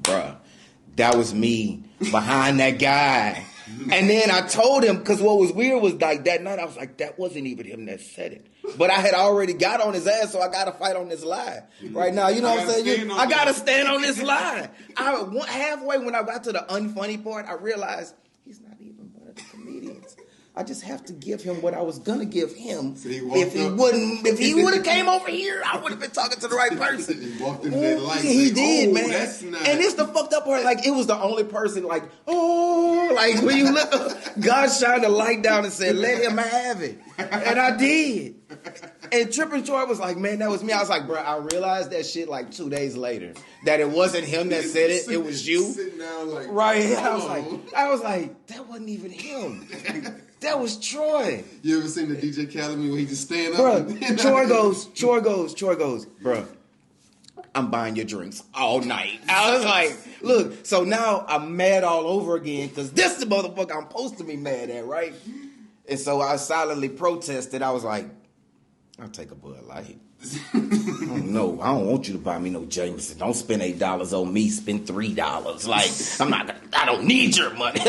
bruh, that was me behind that guy. And then I told him, because what was weird was like that night, I was like, that wasn't even him that said it. But I had already got on his ass, so I got to fight on this lie. Right now, you know what I'm saying? I got to stand on this lie. Halfway when I got to the unfunny part, I realized he's not even one of the comedians. I just have to give him what I was gonna give him. So if he would have came over here, I would have been talking to the right person. He walked into that light. He did, man. That's nice. And it's the fucked up part. Like, it was the only person. Like, like when you look, God shined the light down and said, "Let him have it," and I did. And Trippin' Troy was like, "Man, that was me." I was like, "Bro, I realized that shit like 2 days later. That it wasn't him that said it. It was you." Sitting down like, right? I was like, that wasn't even him. That was Troy. You ever seen the DJ Khaled where he just stand up? Bruh, Troy goes, bruh, I'm buying your drinks all night. I was like, look, so now I'm mad all over again because this is the motherfucker I'm supposed to be mad at, right? And so I silently protested. I was like, I'll take a Bud Light. No, I don't want you to buy me no Jameson. Don't spend $8 on me. Spend $3. Like, I don't need your money.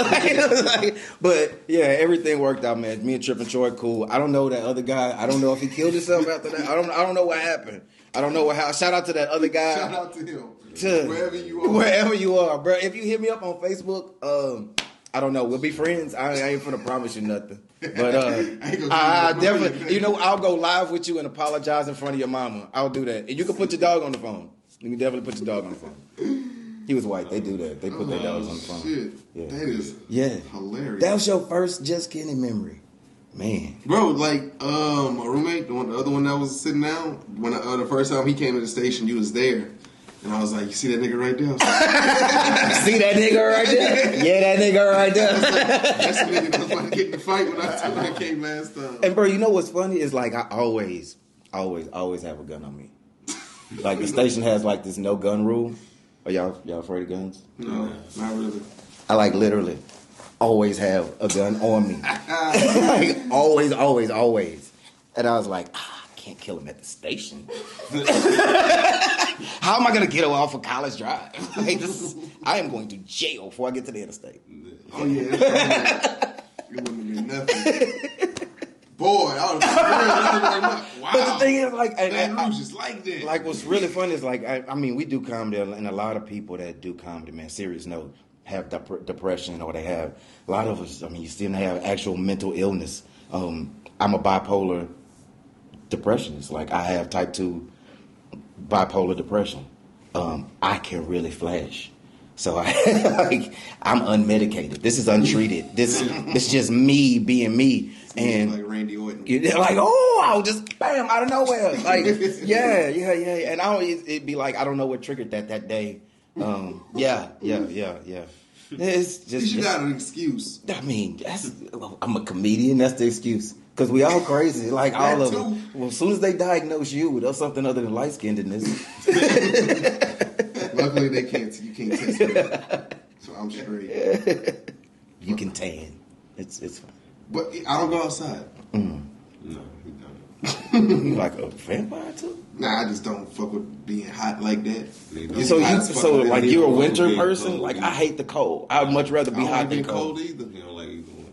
But yeah, everything worked out, man. Me and Trippin' Troy, cool. I don't know that other guy. I don't know if he killed himself after that. I don't know what happened. I don't know what happened. Shout out to that other guy. Shout out to him. Wherever you are, bro. If you hit me up on Facebook, I don't know. We'll be friends. I ain't finna promise you nothing. But I definitely, I'll go live with you and apologize in front of your mama. I'll do that. And you can put your dog on the phone. You can definitely put your dog on the phone. He was white. They do that. They put their dogs on the phone. Shit. Yeah. That is hilarious. That was your first Jest Kinni memory. Man. Bro, like, my roommate, the other one that was sitting down, when the first time he came to the station, you was there. And I was like, you see that nigga right there? See that nigga right there? Yeah, that nigga right there. That's the nigga that was about to get in the fight when I came last time. And bro, you know what's funny is like I always have a gun on me. Like the station has like this no gun rule. Are y'all afraid of guns? No, not really. I like literally always have a gun on me. Like always. And I was like, I can't kill him at the station. How am I gonna get off of College Drive? I am going to jail before I get to the interstate. Oh yeah, you wouldn't do nothing. Boy, I was like, wow. But the thing is, like, Baton Rouge is like that. Like, what's really funny is, like, I mean, we do comedy, and a lot of people that do comedy, man, serious note, have depression, or they have, a lot of us, I mean, you still have actual mental illness. I'm a bipolar depression. Like I have type 2 bipolar depression. I can really flash. So I'm unmedicated. This is untreated. It's just me being me. And like Randy Orton. Like, I'll just bam out of nowhere. Like, yeah. And it'd be like I don't know what triggered that day. Yeah. It's just you got an excuse. I mean, I'm a comedian. That's the excuse. Because we all crazy. Like all of them. Well, as soon as they diagnose you, there's something other than light skinnedness. Luckily, you can't test me. So I'm straight. You can tan. It's fine. But I don't go outside. No, he don't. You like a vampire too? Nah, I just don't fuck with being hot like that. So like you're a winter person? Like I hate the cold. I'd much rather be hot than cold. Either. You don't like either one.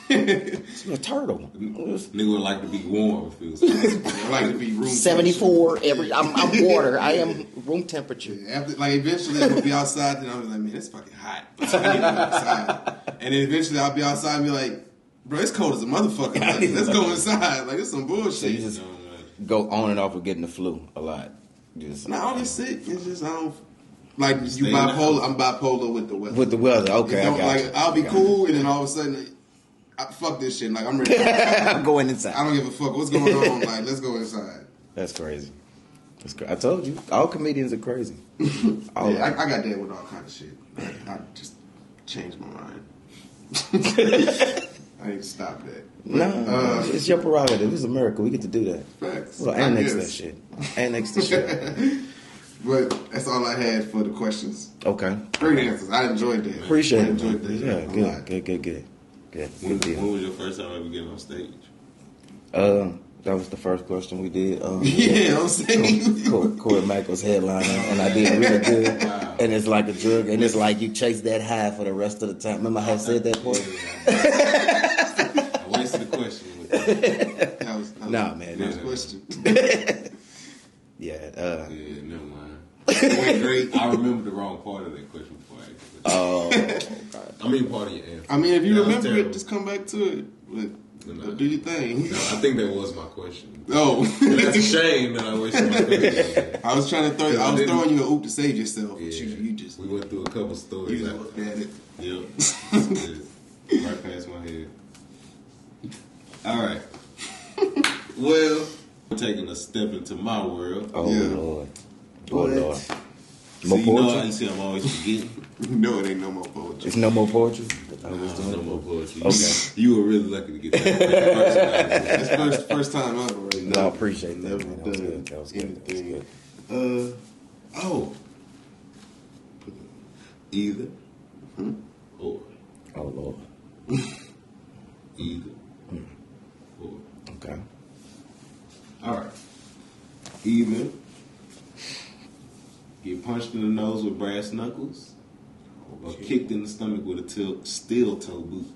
You're a turtle. Nigga would like to be warm. It feels. I like to be room 74 I'm water. I am room temperature. After, like eventually I'm gonna be outside and I'm like, man, it's fucking hot. I need to go outside. And then eventually I'll be outside and be like, bro, it's cold as a motherfucker. Like, let's go inside. Like, it's some bullshit. So you just go on and off with getting the flu a lot. Nah, I don't get sick. It's just I don't. Like you bipolar. I'm bipolar with the weather. With the weather, okay. I'll be cool, and then all of a sudden, fuck this shit. Like I'm ready. I'm going inside. I don't give a fuck what's going on. Like let's go inside. That's crazy. I told you, all comedians are crazy. I got that with all kind of shit. I just changed my mind. I need to stop that. No, it's your prerogative. This is America. We get to do that. Facts. Well, annex that shit. Annex the shit. But that's all I had for the questions. Okay. Great answers. I enjoyed that. Appreciate it. That. Yeah, good. When was your first time ever getting on stage? That was the first question we did. Yeah, I'm saying. Corey Michael's headliner, and I did really good. Wow. And it's like a drug, and it's like you chase that high for the rest of the time. Remember how I said that part? I wasted the question. That was Nah, man. Next question. Yeah. Never mind. Great. I remember the wrong part of that question before I asked it. Oh, God. I mean, part of your answer. I mean, if you That was remember it, terrible. just come back to it. Do your thing. No, I think that was my question. Oh, That's a shame that I wasted my question. I was trying to throw. I was throwing you an oop to save yourself. Yeah, But you just we went through a couple stories. you just looked at it. Yep. Right past my head. All right. Well, we're taking a step into my world. Oh, Yeah. Lord. Oh, What? Lord. So More you know how poetry? you see I'm always forgetting. No, it ain't no more poetry. There's no more poetry? No more poetry. Okay. You were really lucky to get that. That's first time ever. Right No, I appreciate that. Never Man. That was done good. That was good. anything. Oh. Either or. Oh, Lord. Either or. Okay. All right. Either get punched in the nose with brass knuckles or kicked in the stomach with a steel toe boot.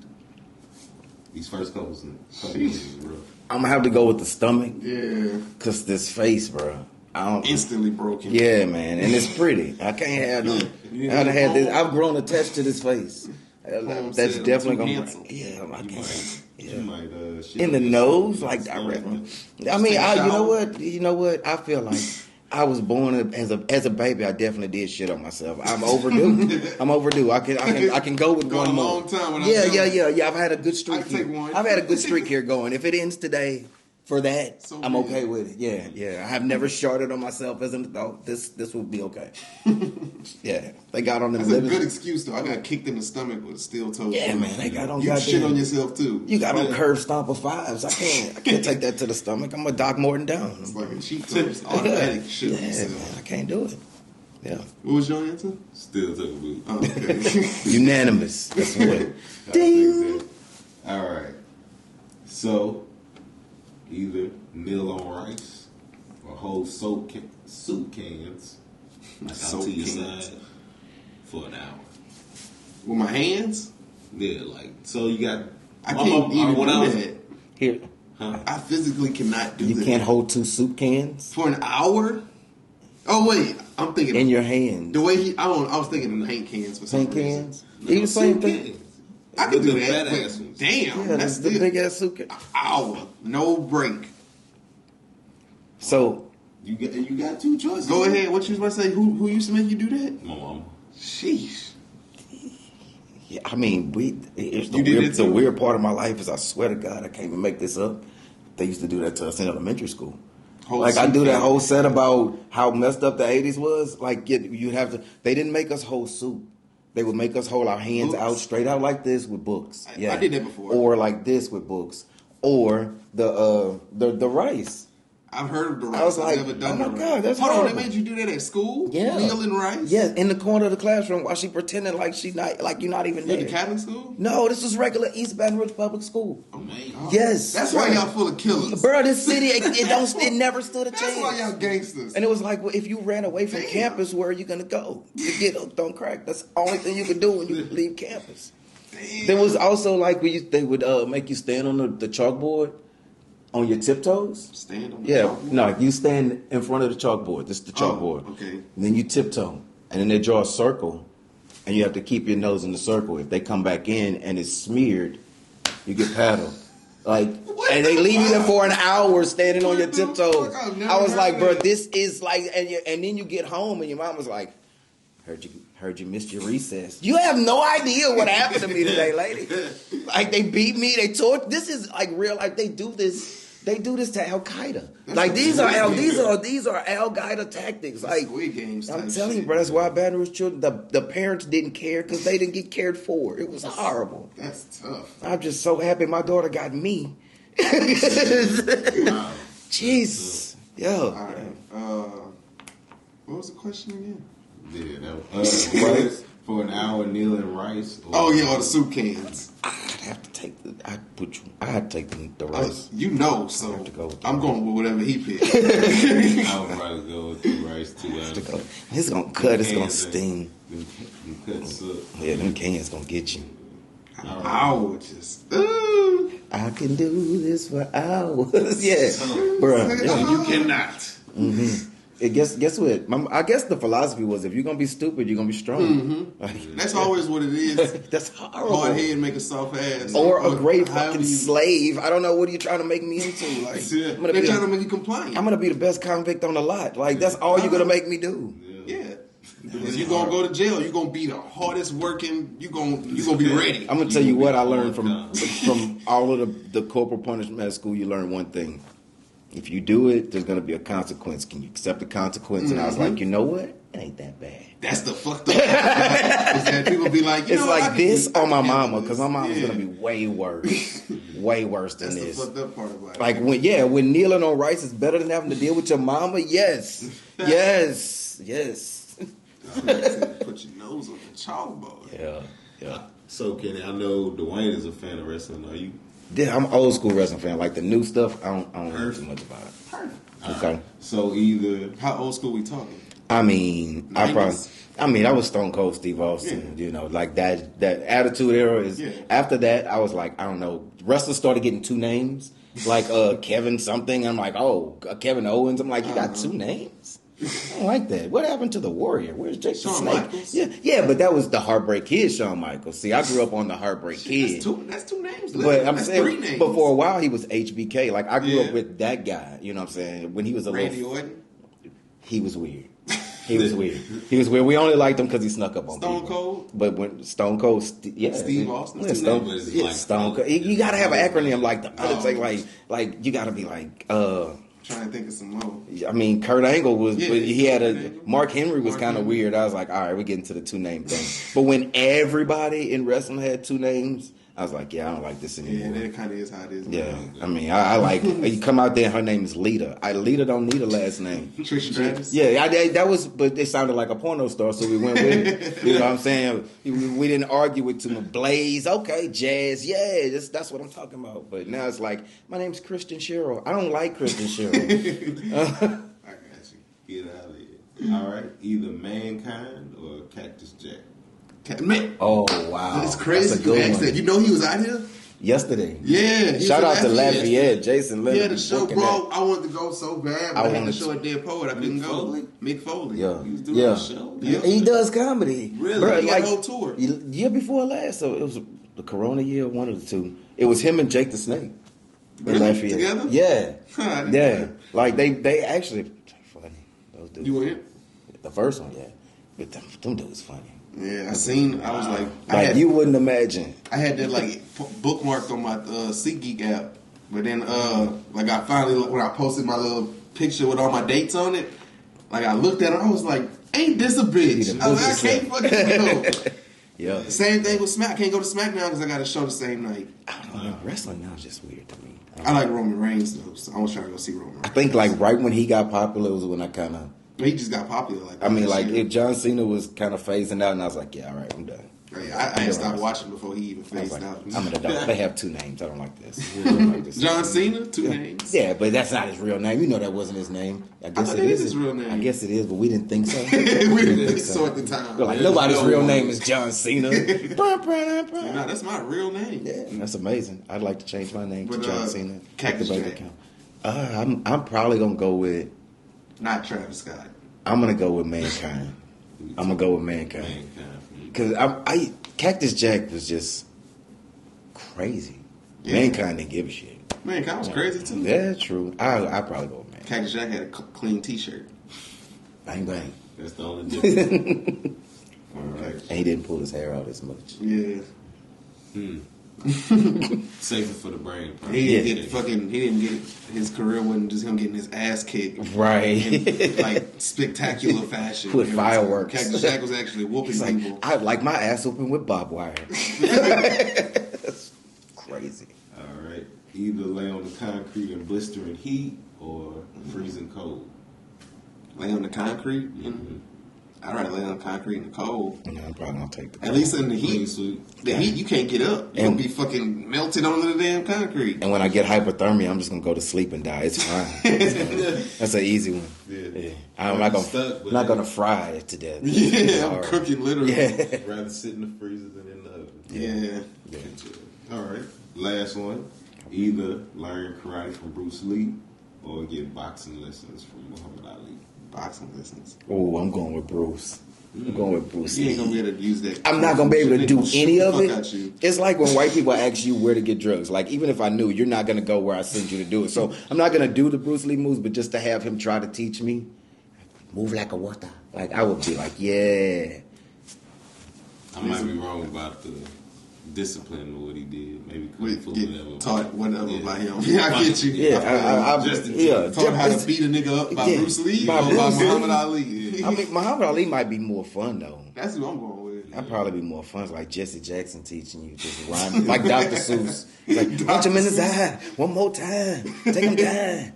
These first couple of years, bro. I'm going to have to go with the stomach. Yeah, Because this face, bro. I don't. instantly broken. Yeah, man. And it's pretty. I can't have no. I've had this. I've grown attached to this face. That's said, definitely too going handsome. to. Yeah, I You can't. might, Yeah. you might shit In the on nose, yourself. like Stomach. directly. I mean, Take a you know shower. what? You know what? I feel like I was born as a baby. I definitely did shit on myself. I'm overdue. I can go with Gone one a more. long time without Yeah. doing I've had a good streak. I can take here. one. I've had a good streak here going. If it ends today, for that, So I'm be okay it. with it. Yeah. I have never sharded on myself as an adult. This will be okay. Yeah, they got on the That's a living. good excuse though. I got kicked in the stomach with a steel toe. Yeah, man, they got on. You shit on yourself too. You got on curved stomper fives. I can't take that to the stomach. I'm a Doc Morton down. It's like a cheat code. It's automatic shit on Yeah, yourself. man, I can't do it. Yeah, What was your answer? Still toe boot. Oh, okay. unanimous. That's what. I think that. All right. So, either kneel on rice or hold soup cans out Soap to your cans. side for an hour. With my hands, Yeah, like, so you got... I can't even do that. Here, I physically cannot do you that. can't hold two soup cans For an hour? Oh wait, I'm thinking in your hand. the way I was thinking of paint cans for some Paint reason. cans. Even same thing. Cans. I could do The that. fat but ass ones. damn, Yeah, that's the the big ass soup can. hour, no break. So You got two choices. Go ahead. What you was about to say? Who used to make you do that? My mama. Sheesh. yeah, I mean, it's You did it the too? weird part of my life is I swear to God, I can't even make this up. They used to do that to us in elementary school. Whole Like I suit do that thing. whole set about how messed up the 80s was. Like you have to. They didn't make us hold soup. They would make us hold our hands Books? out straight out like this with books. I did that before. Or like this with books. Or the rice. I've heard of the rice. I was like, I've never done oh my the God, rice. that's Hold on, horrible. they made you do that at school? Yeah. Meal and rice? Yeah, in the corner of the classroom while she pretending like she's not, like you're not even In there. the Catholic school? No, this was regular East Baton Rouge public school. Oh my God. Yes, That's why y'all full of killers. Bro, this city it never stood a chance. That's why y'all gangsters. And it was like, well, if you ran away from Damn. campus, where are you gonna go to get hooked on crack? That's the only thing you could do when you leave campus. Damn. There was also like they would make you stand on the chalkboard on your tiptoes. Stand on the Yeah, chalkboard? no, you stand in front of the chalkboard. This is the chalkboard. Oh, okay. And then you tiptoe, and then they draw a circle, and you have to keep your nose in the circle. If they come back in and it's smeared, you get paddled. Like, and they leave you there for an hour standing on your What the tiptoes. fuck? I've never I was heard like, of bro, that. this is like, and then you get home and your mom was like, heard you missed your recess. You have no idea what happened to me today, lady. Like they beat me, they taught. This is like real life. They do this. They do this to Al Qaeda. Like these are Al Qaeda tactics. Like Squid Games I'm type telling you, shit, bro. That's man. why Baton Rouge children, the parents didn't care because they didn't get cared for. It was horrible. That's tough. I'm just so happy my daughter got me. Wow. Jeez, yo. All right. What was the question again? Yeah, that was rice for an hour, kneeling rice. Or, Oh yeah, or the soup cans. I'd have to take I had to take the rice. You know, so have to go with the I'm rice. going with whatever he picked. I would probably go with the rice too. It's gonna cut. It's gonna sting. Them cuts up. Yeah, them cans gonna get you. I would just. Ooh. I can do this for hours. Yeah, bro. Yeah. You cannot. Mm-hmm. Guess what? I guess the philosophy was if you're gonna be stupid, you're gonna be strong. Like, That's always what it is. that's horrible. Hard head make a soft ass. Or a great however fucking you- slave. I don't know what are you trying to make me into. Like Yeah. I'm gonna They're be trying to make you compliant. I'm gonna be the best convict on the lot. Like that's all you're gonna make me do. Yeah. Because you're gonna go to jail. You're gonna be the hardest working. You're gonna be ready. I'm gonna tell you what I learned from all of the corporal punishment at school. You learn one thing: if you do it, there's gonna be a consequence. Can you accept the consequence? And I was like, you know what? It ain't that bad. That's the fucked up. Is that people be like, you It's know what, I like can this do- I on my can handle mama because my this. mama's Yeah. gonna be way worse, way worse than That's this. the fucked up part about it. Like when kneeling on rice is better than having to deal with your mama. Yes, yes. Put your nose on the chalkboard. Yeah. So, Kenny, I know Dwayne is a fan of wrestling. Are you? Yeah, I'm an old school wrestling fan. Like the new stuff, I don't know too much about it. Perfect. Okay. So either How old school we talking? I mean, 90s? I was Stone Cold Steve Austin. Yeah. You know, like that Attitude Era is. Yeah. After that, I was like, I don't know. Wrestlers started getting two names, like Kevin something. I'm like, oh, Kevin Owens. I'm like, you got two names. I don't like that. What happened to the Warrior? Where's Jake the Shawn Snake? Michaels? Yeah, but that was the Heartbreak Kid, Shawn Michaels. See, I grew up on the Heartbreak Kid. That's two names. But I'm that's saying, three names. but for a while he was HBK. Like I grew Yeah. up with that guy. You know what I'm saying? When he was a Randy little, Orton, he was weird. He was weird. He was weird. We only liked him because he snuck up on Stone people. Cold? But when Stone Cold, yeah, Steve Austin? yeah, That's two Stone, names. yeah, Like, Stone Cold. You gotta have an acronym like the Undertaker. Like you gotta be like. trying to think of some more. I mean, Kurt Angle was, Yeah, but he had Kurt a Angle. Mark Henry was Mark kind of Henry. weird. I was like, all right, we're getting to the two name thing. But when everybody in wrestling had two names, I was like, yeah, I don't like this Yeah, anymore. that kind of is how it is. Yeah, now. I mean, I like you come out there. And her name is Lita. Lita don't need a last name. Trish Stratus. Yeah, that was, but it sounded like a porno star, so we went with it. You know what I'm saying? We didn't argue with too much. Blaze, okay, Jazz, yeah, that's what I'm talking about. But now it's like, my name's Christian Cheryl. I don't like Christian Cheryl. I got you. get out of here. All right, either Mankind or Cactus Jack. Man, Oh wow, it's crazy. That's a You good asked one. that. You know he was out here. Yesterday, Yeah. he shout was out to in Lafayette, Jason Leonard. Yeah, the show, booking bro. I wanted to go so bad, but I I had wanted the show at Dead Poet. I couldn't go. Foley? Mick Foley. Yeah, He was doing yeah. a show? Yeah. He does comedy. Really? Bruh, He got a whole tour. Year before last, so it was the Corona year, one of the two. It was him and Jake the Snake. In Lafayette. Together? Yeah. Yeah. Like they actually funny. Those dudes. You went? The first one, yeah. But them dudes funny. Yeah, I was like, you wouldn't imagine. I had that like bookmarked on my SeatGeek app, but then like I finally when I posted my little picture with all my dates on it, like I looked at it, I was like, ain't this a bitch? I was like, I can't fucking go. Yeah. Same thing with Smack. I can't go to Smack now because I got a show the same night. I don't know. Wrestling now is just weird to me. I like Roman Reigns though, so I was trying to go see Roman Reigns. I think like right when he got popular was when I kind of. He just got popular. Like I mean, like if John Cena was kind of phasing out, and I was like, yeah, all right, I'm done. I had stopped watching before he even phased out. I'm an adult. They have two names. I don't like this. John Cena, two names. Yeah, but that's not his real name. You know that wasn't his name. I guess it is his real name. I guess it is, but we didn't think so. we didn't think so at the time. We're like, nobody's real name is John Cena. No, that's my real name. Yeah, that's amazing. I'd like to change my name to John Cena. Cactus Jack. I'm probably gonna go with not Travis Scott. I'm gonna go with Mankind. Because I Cactus Jack was just crazy. Yeah. Mankind didn't give a shit. Mankind was crazy too. Yeah, true. I probably go with Mankind. Cactus Jack had a clean T-shirt. Bang bang. That's the only difference. All right. And he didn't pull his hair out as much. Yeah. Safer for the brain. He didn't get his career wasn't just him getting his ass kicked. Right. In like spectacular fashion. With fireworks. Cactus Jack was actually whooping people. I like my ass whooping with barbed wire. That's crazy. All right. Either lay on the concrete in blistering heat or freezing cold. Lay on the concrete? I'd rather lay on the concrete in the cold. Yeah, I'm probably gonna take the At least in the heat. The heat, you can't get up. You'll be fucking melted onto the damn concrete. And when I get hypothermia, I'm just gonna go to sleep and die. It's fine. That's an easy one. Yeah. I'm not gonna fry it to death. Yeah, I'm cooking literally. Yeah. Rather sit in the freezer than in the oven. Yeah. All right. Last one. Either learn karate from Bruce Lee or get boxing lessons from Muhammad Ali. Boxing lessons. Oh, I'm going with Bruce. I'm going with Bruce. You ain't gonna be able to use that. I'm not gonna be able to do any of it. You. It's like when white people ask you where to get drugs. Like even if I knew, you're not gonna go where I send you to do it. So I'm not gonna do the Bruce Lee moves, but just to have him try to teach me, move like a water. Like I would be like, yeah. I might be wrong about the discipline or what he did. Maybe kung fu, whatever. Taught whatever by him. Yeah, I get you. Yeah, taught how to beat a nigga up by Bruce Lee or by Muhammad Ali. Yeah. I mean, Muhammad Ali might be more fun though. That's who I'm going with. That'd probably be more fun. It's like Jesse Jackson teaching you just rhyme, like Dr. Seuss. It's like punch him in his eye one more time. Take him down.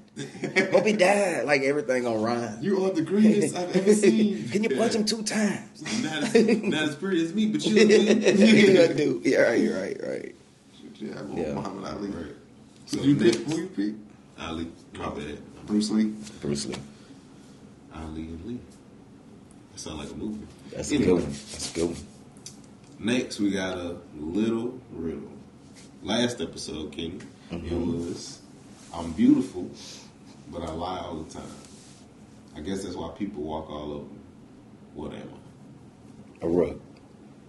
Hope he died. Like everything on rhyme. You are the greatest I've ever seen. Can you punch him 2 times? Not as pretty as me, but you'll do. You do. Yeah, you're right. Yeah, I go Muhammad Ali. Right. So you pick? Who you pick? Ali. My bad. Bruce Lee. Ali and Lee. That sounds like a movie. That's a good one. Next, we got a Liddle Riddle. Last episode, Kinni, it was, I'm beautiful, but I lie all the time. I guess that's why people walk all over me. What am I? A rug.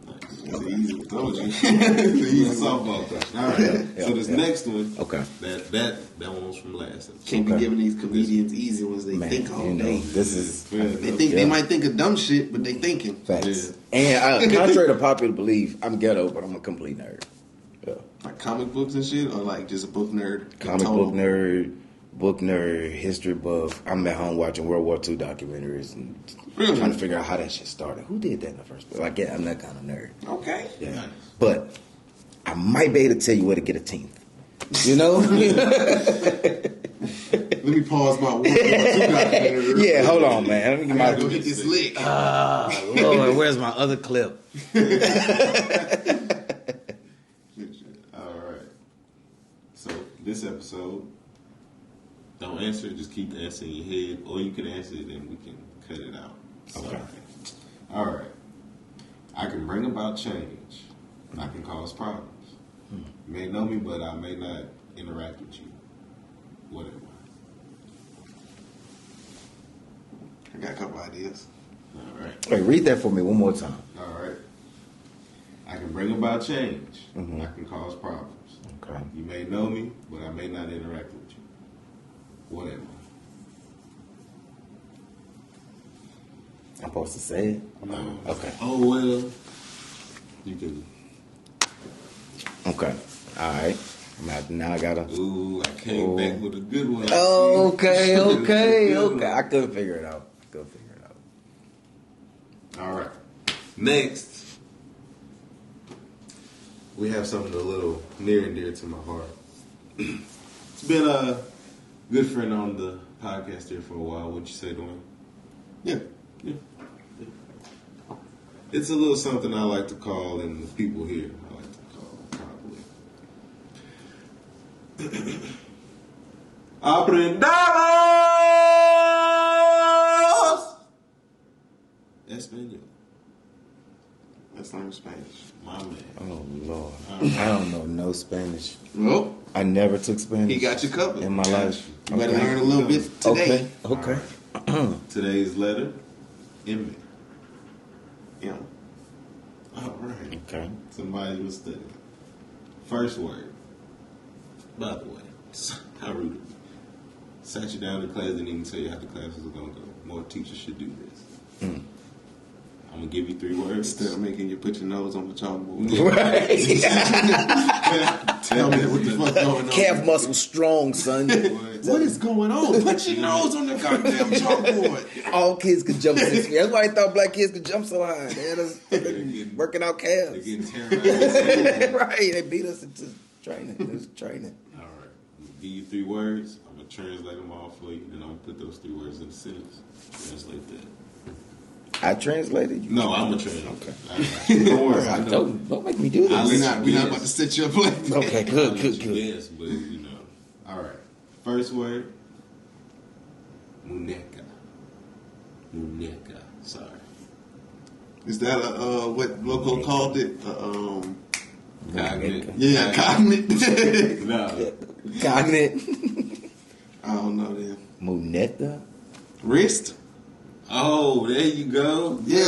That's easy. Told you. Easy softball question. All right. So this next one, okay. That one was from last episode. Can't be giving these comedians easy ones. They think all day. This is. They might think of dumb shit, but they thinking. Facts. Yeah. And contrary to popular belief, I'm ghetto, but I'm a complete nerd. Yeah. Like comic books and shit, or like just a book nerd. Book nerd, history buff. I'm at home watching World War II documentaries and trying to figure out how that shit started. Who did that in the first place? Like, yeah, I'm that kind of nerd. Okay. Yeah. Nice. But I might be able to tell you where to get a 10th. You know? Let me pause my World War II documentary. Yeah, hold on, man. Let me go hit this lick. Lord, where's my other clip? All right. So this episode, don't answer it, just keep answering in your head, or you can answer it and we can cut it out. Okay. All right. I can bring about change. I can cause problems. You may know me, but I may not interact with you. What am I got a couple ideas. I? All right. Wait, read that for me one more time. All right. I can bring about change. I can cause problems. Okay. You may know me, but I may not interact with you. What am I'm supposed to say it? I? No. Okay. Oh, well. You can. Okay. All right. Now I gotta. Ooh, I came back with a good one. Okay. I couldn't figure it out. All right. Next, we have something a little near and dear to my heart. It's been a good friend on the podcast here for a while. What'd you say, Dwayne? Yeah. It's a little something I like to call, and the people here I like to call, probably. Aprendamos Espanol. That's not Spanish. My man. Oh Lord, I don't know no Spanish. Well, I never took Spanish. he got you covered. in my life. You better learn a little bit today. Okay. Today's letter, M. Yeah. All right. Okay. Somebody was studying. First word. By the way, how rude of me. Sat you down in class, didn't even tell you how the classes are going to go. More teachers should do this. I'm going to give you 3 words. Instead of making you put your nose on the chalkboard. Right. Tell me what the fuck going on. Calf muscle strong, son. What is going on? Put your nose on the goddamn chalkboard. All kids could jump 6 feet. That's why I thought black kids could jump so high. They had us working out They're calves. getting terrorized. Right. They beat us into training. All right. I'm going to give you 3 words. I'm going to translate them all for you. Then I'm going to put those 3 words in a sentence. Translate that. I translated you. No, I'm going to translate. Okay. Don't worry. I know. Don't make me do this. We're not about to set you up like that. Okay, good. Yes, but you know. All right. First word. Muñeca. Sorry. Is that what local called it? Cognate. Yeah, cognate. No. Cognate. I don't know then. Muneta. Wrist? Oh, there you go. Yeah.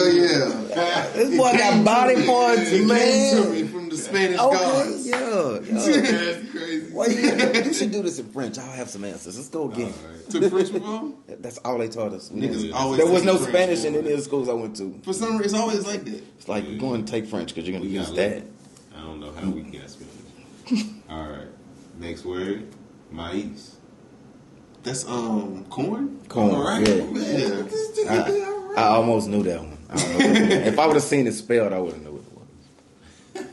This boy got body parts, It came to man. me from the Spanish Okay, gods. yeah. That's crazy. Why you should do this in French. I'll have some answers. Let's go again. All right. Took French before? That's all they taught us. Niggas always There was take no French. Spanish in any of the schools I went to. For some reason, it's always like that. It's like, we're going to take French because you're going to We use got that. I don't know how we got Spanish. All right. Next word. Maíz. That's corn? Corn, All right. yeah. Yeah. I almost knew that one. I don't know. If I would have seen it spelled, I would have known what it was.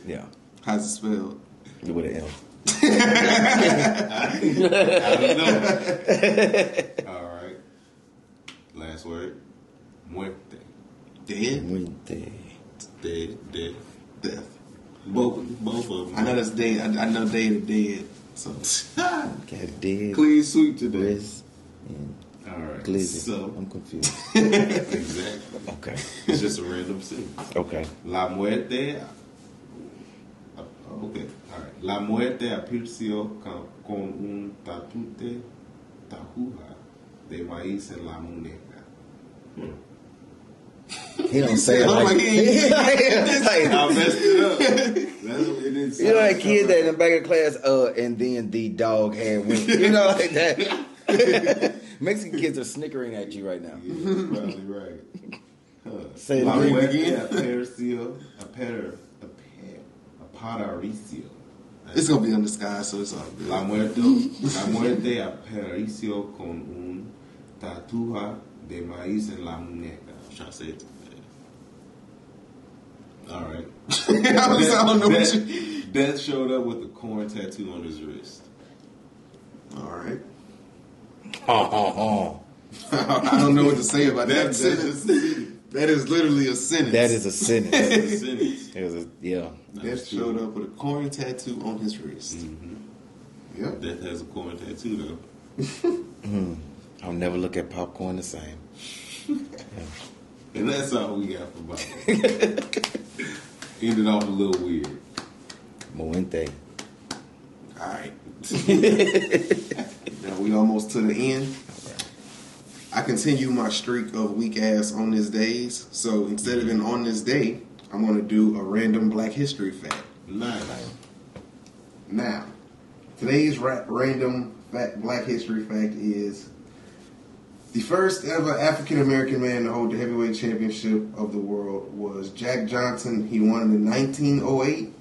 Yeah. How's it spelled? With an M. I don't know. All right. Last word. Muerte. Dead? Dead. Death. Both of them. I know that's dead. I know dead is dead. So Okay, dead. clean sweep today. Wrist, and All right. glizzy. So, I'm confused. exactly. Okay. It's just a random sentence. Okay. La muerte. Okay. All right. La muerte apareció con un tajuja de maíz en la muñeca. He don't say it Oh, like my I messed it up. That's what it is. You know that kid that in the back of class, and then the dog had went. You know, like that. Mexican kids are snickering at you right now. Yeah, you're probably right. Say it La again. muerte apareció apareció. It's gonna be on the sky, so it's all good. La muerte apareció con un tatuaje de maíz en la muñeca. I'm trying to say it too fast. All right. I don't know what you. Death showed up with a corn tattoo on his wrist. All right. Oh. I don't know what to say about that sentence. That is literally a sentence. That is a sentence. That's a sentence. It was a, yeah. Death showed up with a corn tattoo on his wrist. Yep. Death has a corn tattoo though. I'll never look at popcorn the same. And that's all we got for Bob. Ended off a little weird. Moente. All right. Now we almost to the end. I continue my streak of weak ass on this days. So instead of an on this day, I'm going to do a random Black History fact. Nice. Now, today's random Black History fact is the first ever African American man to hold the heavyweight championship of the world was Jack Johnson. He won it in 1908,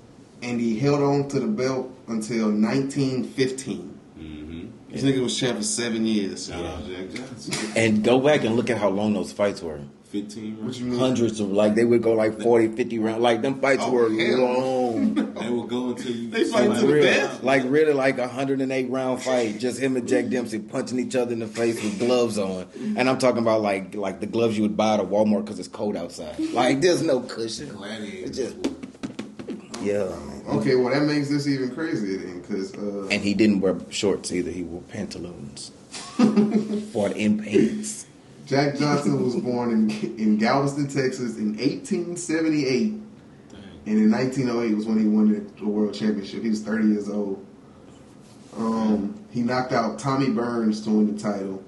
and he held on to the belt until 1915. This nigga was champ for 7 years. Shout out Jack Johnson. And go back and look at how long those fights were. 15 rounds. What you mean? Hundreds of, like, they would go like 40, 50 rounds. Like, them fights were long. They would go until you... They fight to the death. Like, really, like a 108 round fight. Just him and Jack Dempsey punching each other in the face with gloves on. And I'm talking about, like the gloves you would buy at a Walmart because it's cold outside. Like, there's no cushion. It's just... Yeah. Okay, well, that makes this even crazier then, because... And he didn't wear shorts either. He wore pantaloons. Fought in pants. Jack Johnson was born in Galveston, Texas in 1878. And in 1908 was when he won the world championship. He was 30 years old. He knocked out Tommy Burns to win the title.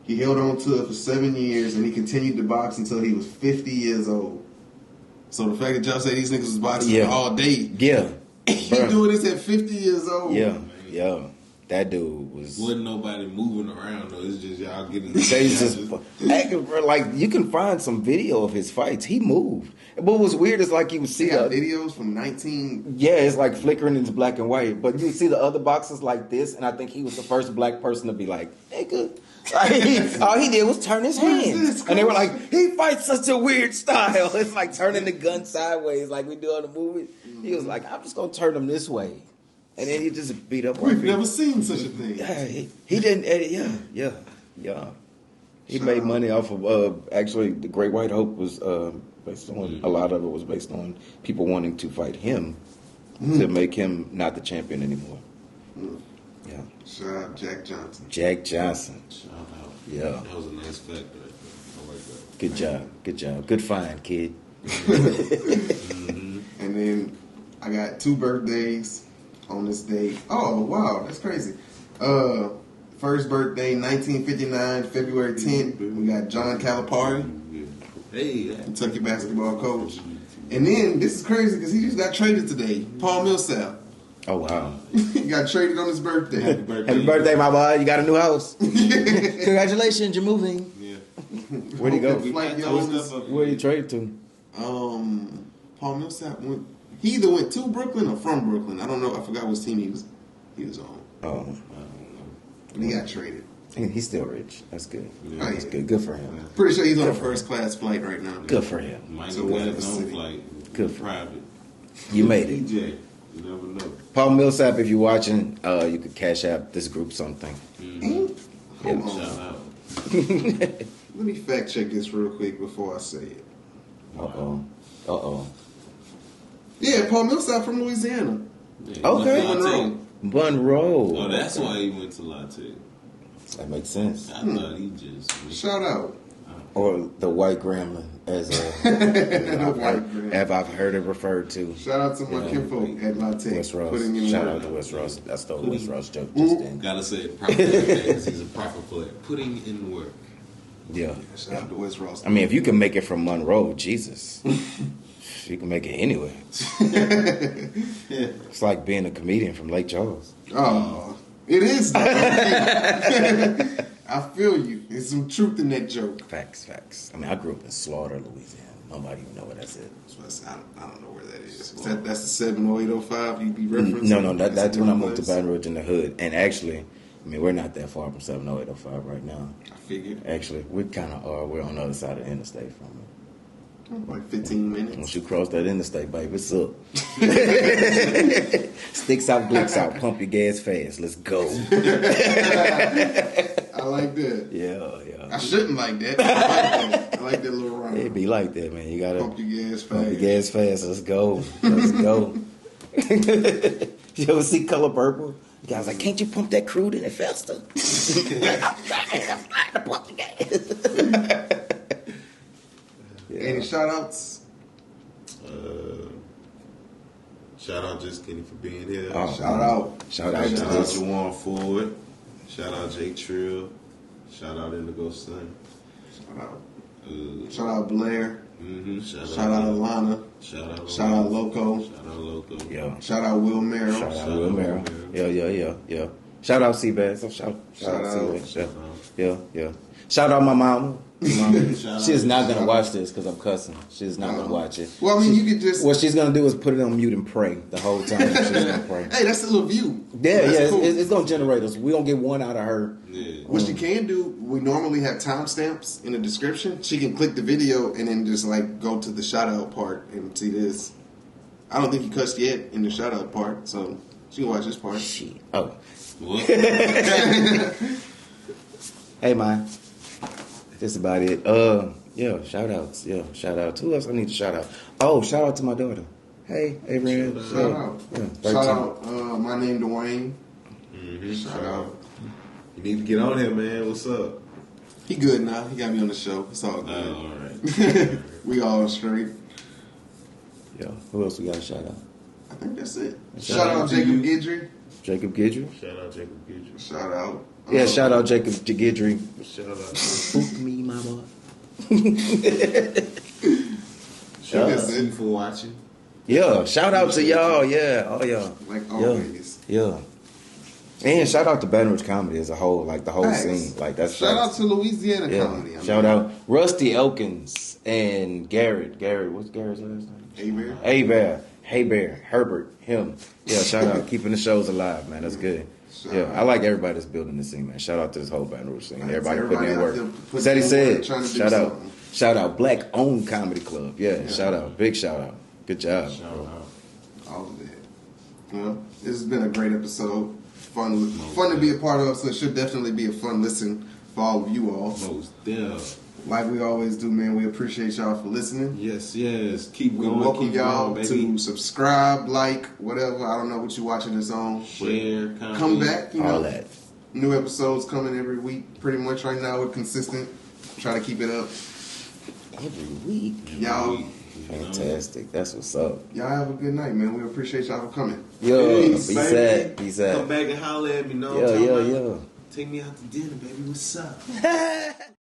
He held on to it for 7 years, and he continued to box until he was 50 years old. So the fact that y'all say these niggas was boxing all day. Yeah. He doing this at 50 years old. Yeah. That dude was... Wasn't nobody moving around, though. It's just y'all getting... They just acting, like, you can find some video of his fights. He moved. What was weird is, like, you would see... He got videos from 19... Yeah, it's like flickering into black and white. But you see the other boxers like this, and I think he was the first black person to be like, nigga... Like, all he did was turn his hands. And they were like, he fights such a weird style. It's like turning the gun sideways like we do in the movie. He was like, I'm just going to turn them this way. And then he just beat up. We've never seen such a thing. Yeah, he didn't. Yeah. He made money off of, actually, The Great White Hope was based on, a lot of it was based on people wanting to fight him to make him not the champion anymore. Yeah. Shout out Jack Johnson. Jack Johnson. Shout out. Yeah. That was a nice fact right there. I like that. Good job. Good find, kid. And then I got 2 birthdays on this day. Oh, wow, that's crazy. First birthday, 1959, February 10th. We got John Calipari, Hey, Kentucky basketball coach. And then, this is crazy because he just got traded today. Paul Millsap. Oh, wow. He got traded on his birthday. Happy birthday. Happy birthday, my boy. You got a new house. Congratulations, you're moving. Yeah. Where'd he go? Flight Where'd he trade to? Paul Millsap went. He either went to Brooklyn or from Brooklyn. I don't know. I forgot which team he was on. Oh. But he got traded. He's still rich. That's good. Yeah. That's good. Good for him. Pretty sure he's on a first class flight right now. Good for him. Might So go what his is own it? flight. Good for Private. You made it. DJ. You never know. Paul Millsap, if you're watching, you could cash out this group something. Hold on. Shout out. Let me fact check this real quick before I say it. Uh-oh. Yeah, Paul Millsap from Louisiana. Yeah, Okay. Monroe. Monroe. Oh, that's why he went to Latte. That makes sense. I thought he just... Shout out. Or the white gremlin, as I've heard it referred to. Shout out to my kinfolk at Latte. West Ross. Putting in Shout work. out to West Ross. I stole the West Ross joke just then. Gotta say it properly because he's a proper player. Putting in work. Yeah. Shout out to West Ross. I mean, if you can make it from Monroe, Jesus. You can make it anywhere. It's like being a comedian from Lake Charles. Oh, it is. I feel you. There's some truth in that joke. Facts. I mean, I grew up in Slaughter, Louisiana. Nobody even know where that's at. I don't know where that is. That's the 70805 you be referencing? No, that's when I moved to Baton Rouge in the hood. And actually, I mean, we're not that far from 70805 right now. I figured. Actually, we kind of are. We're on the other side of the interstate from it. Like 15 minutes. Once you cross that interstate, baby, it's up. Sticks out, blicks out. Pump your gas fast. Let's go. I like that. Yeah. I shouldn't like that. I like that little rhyme. It be like that, man. You gotta Pump your gas fast. pump your gas fast. Let's go. You ever see Color Purple? The guy's like, can't you pump that crude in it faster? I'm trying to pump the gas. Any shout outs? Shout out Jest Kinni for being here. Oh, Shout out. Shout out to Shout out this. Juwan Ford. Shout out Jake Trill. Shout out Indigo Sun. Shout out. Shout out Blair. Mm-hmm. Shout out Alana. Shout out Loco. Shout out Loco. Yeah. Shout out Will Merrill. Shout out Will Merrill. Yeah. Shout out Seabass. Shout out Seabass. Yeah. Shout out my mama. She is not going to watch this because I'm cussing. She's not going to watch it. Well, I mean, you could just... What she's going to do is put it on mute and pray the whole time. She's going to pray. Hey, that's a little view. Yeah, cool. it's going to generate us. We're going to get one out of her. Yeah. What she can do, we normally have timestamps in the description. She can click the video and then just like go to the shout out part and see this. I don't think you cussed yet in the shout out part, so she can watch this part. Shit. Oh. What? Hey, man. That's about it. Yeah, shout outs. Yeah, shout out. Who else I need to shout out? Oh, shout out to my daughter. Hey, Red. Shout out. Yeah, Shout out, my name Dwayne. Mm-hmm. Shout out. You need to get on here, man. What's up? He good now. He got me on the show. It's all good. All right. We all straight. Yeah, who else we got to shout out? I think that's it. Shout Shout out out to Jacob you. Guidry. Jacob Guidry. Shout out Jacob Gidry. Shout out. Yeah, shout out Jacob Guidry. Shout out. Spook me, my boy. Shout out That's to it. you for watching. Yeah, shout out to y'all. Yeah, oh yeah. Like always. Yeah. And shout out to Baton Rouge comedy as a whole, like the whole Thanks. scene. Like that's Shout out facts. to Louisiana Yeah. comedy. I Shout mean, out Rusty Elkins and Garrett. What's Garrett's last name? Amen. Bear, Herbert, him. Yeah, shout out, keeping the shows alive, man. That's good. Shout Yeah, out. I like everybody that's building this scene, man. Shout out to this whole Baton Rouge scene. Everybody putting in Everybody out there work. putting Said he in said. work, trying to do Shout out. something. Shout out. Black owned comedy club. Yeah, shout out. Big shout out. Good job. Shout out. All of that. Well, this has been a great episode. Fun to be a part of, so it should definitely be a fun listen for all of you all. Most deaf. Like we always do, man, we appreciate y'all for listening. Yes. Keep We going. welcome Keep y'all going, baby. to subscribe, like, whatever. I don't know what you're watching this on. Share. Comment. Come back, you know. All that. New episodes coming every week. Pretty much right now we're consistent. Try to keep it up. Every week. Y'all Fantastic. That's what's up. Y'all have a good night, man. We appreciate y'all for coming. Yo, Peace, be baby. sad. Be sad. Come back and holler at me. Know what I'm talking Yeah. about? Take me out to dinner, baby. What's up?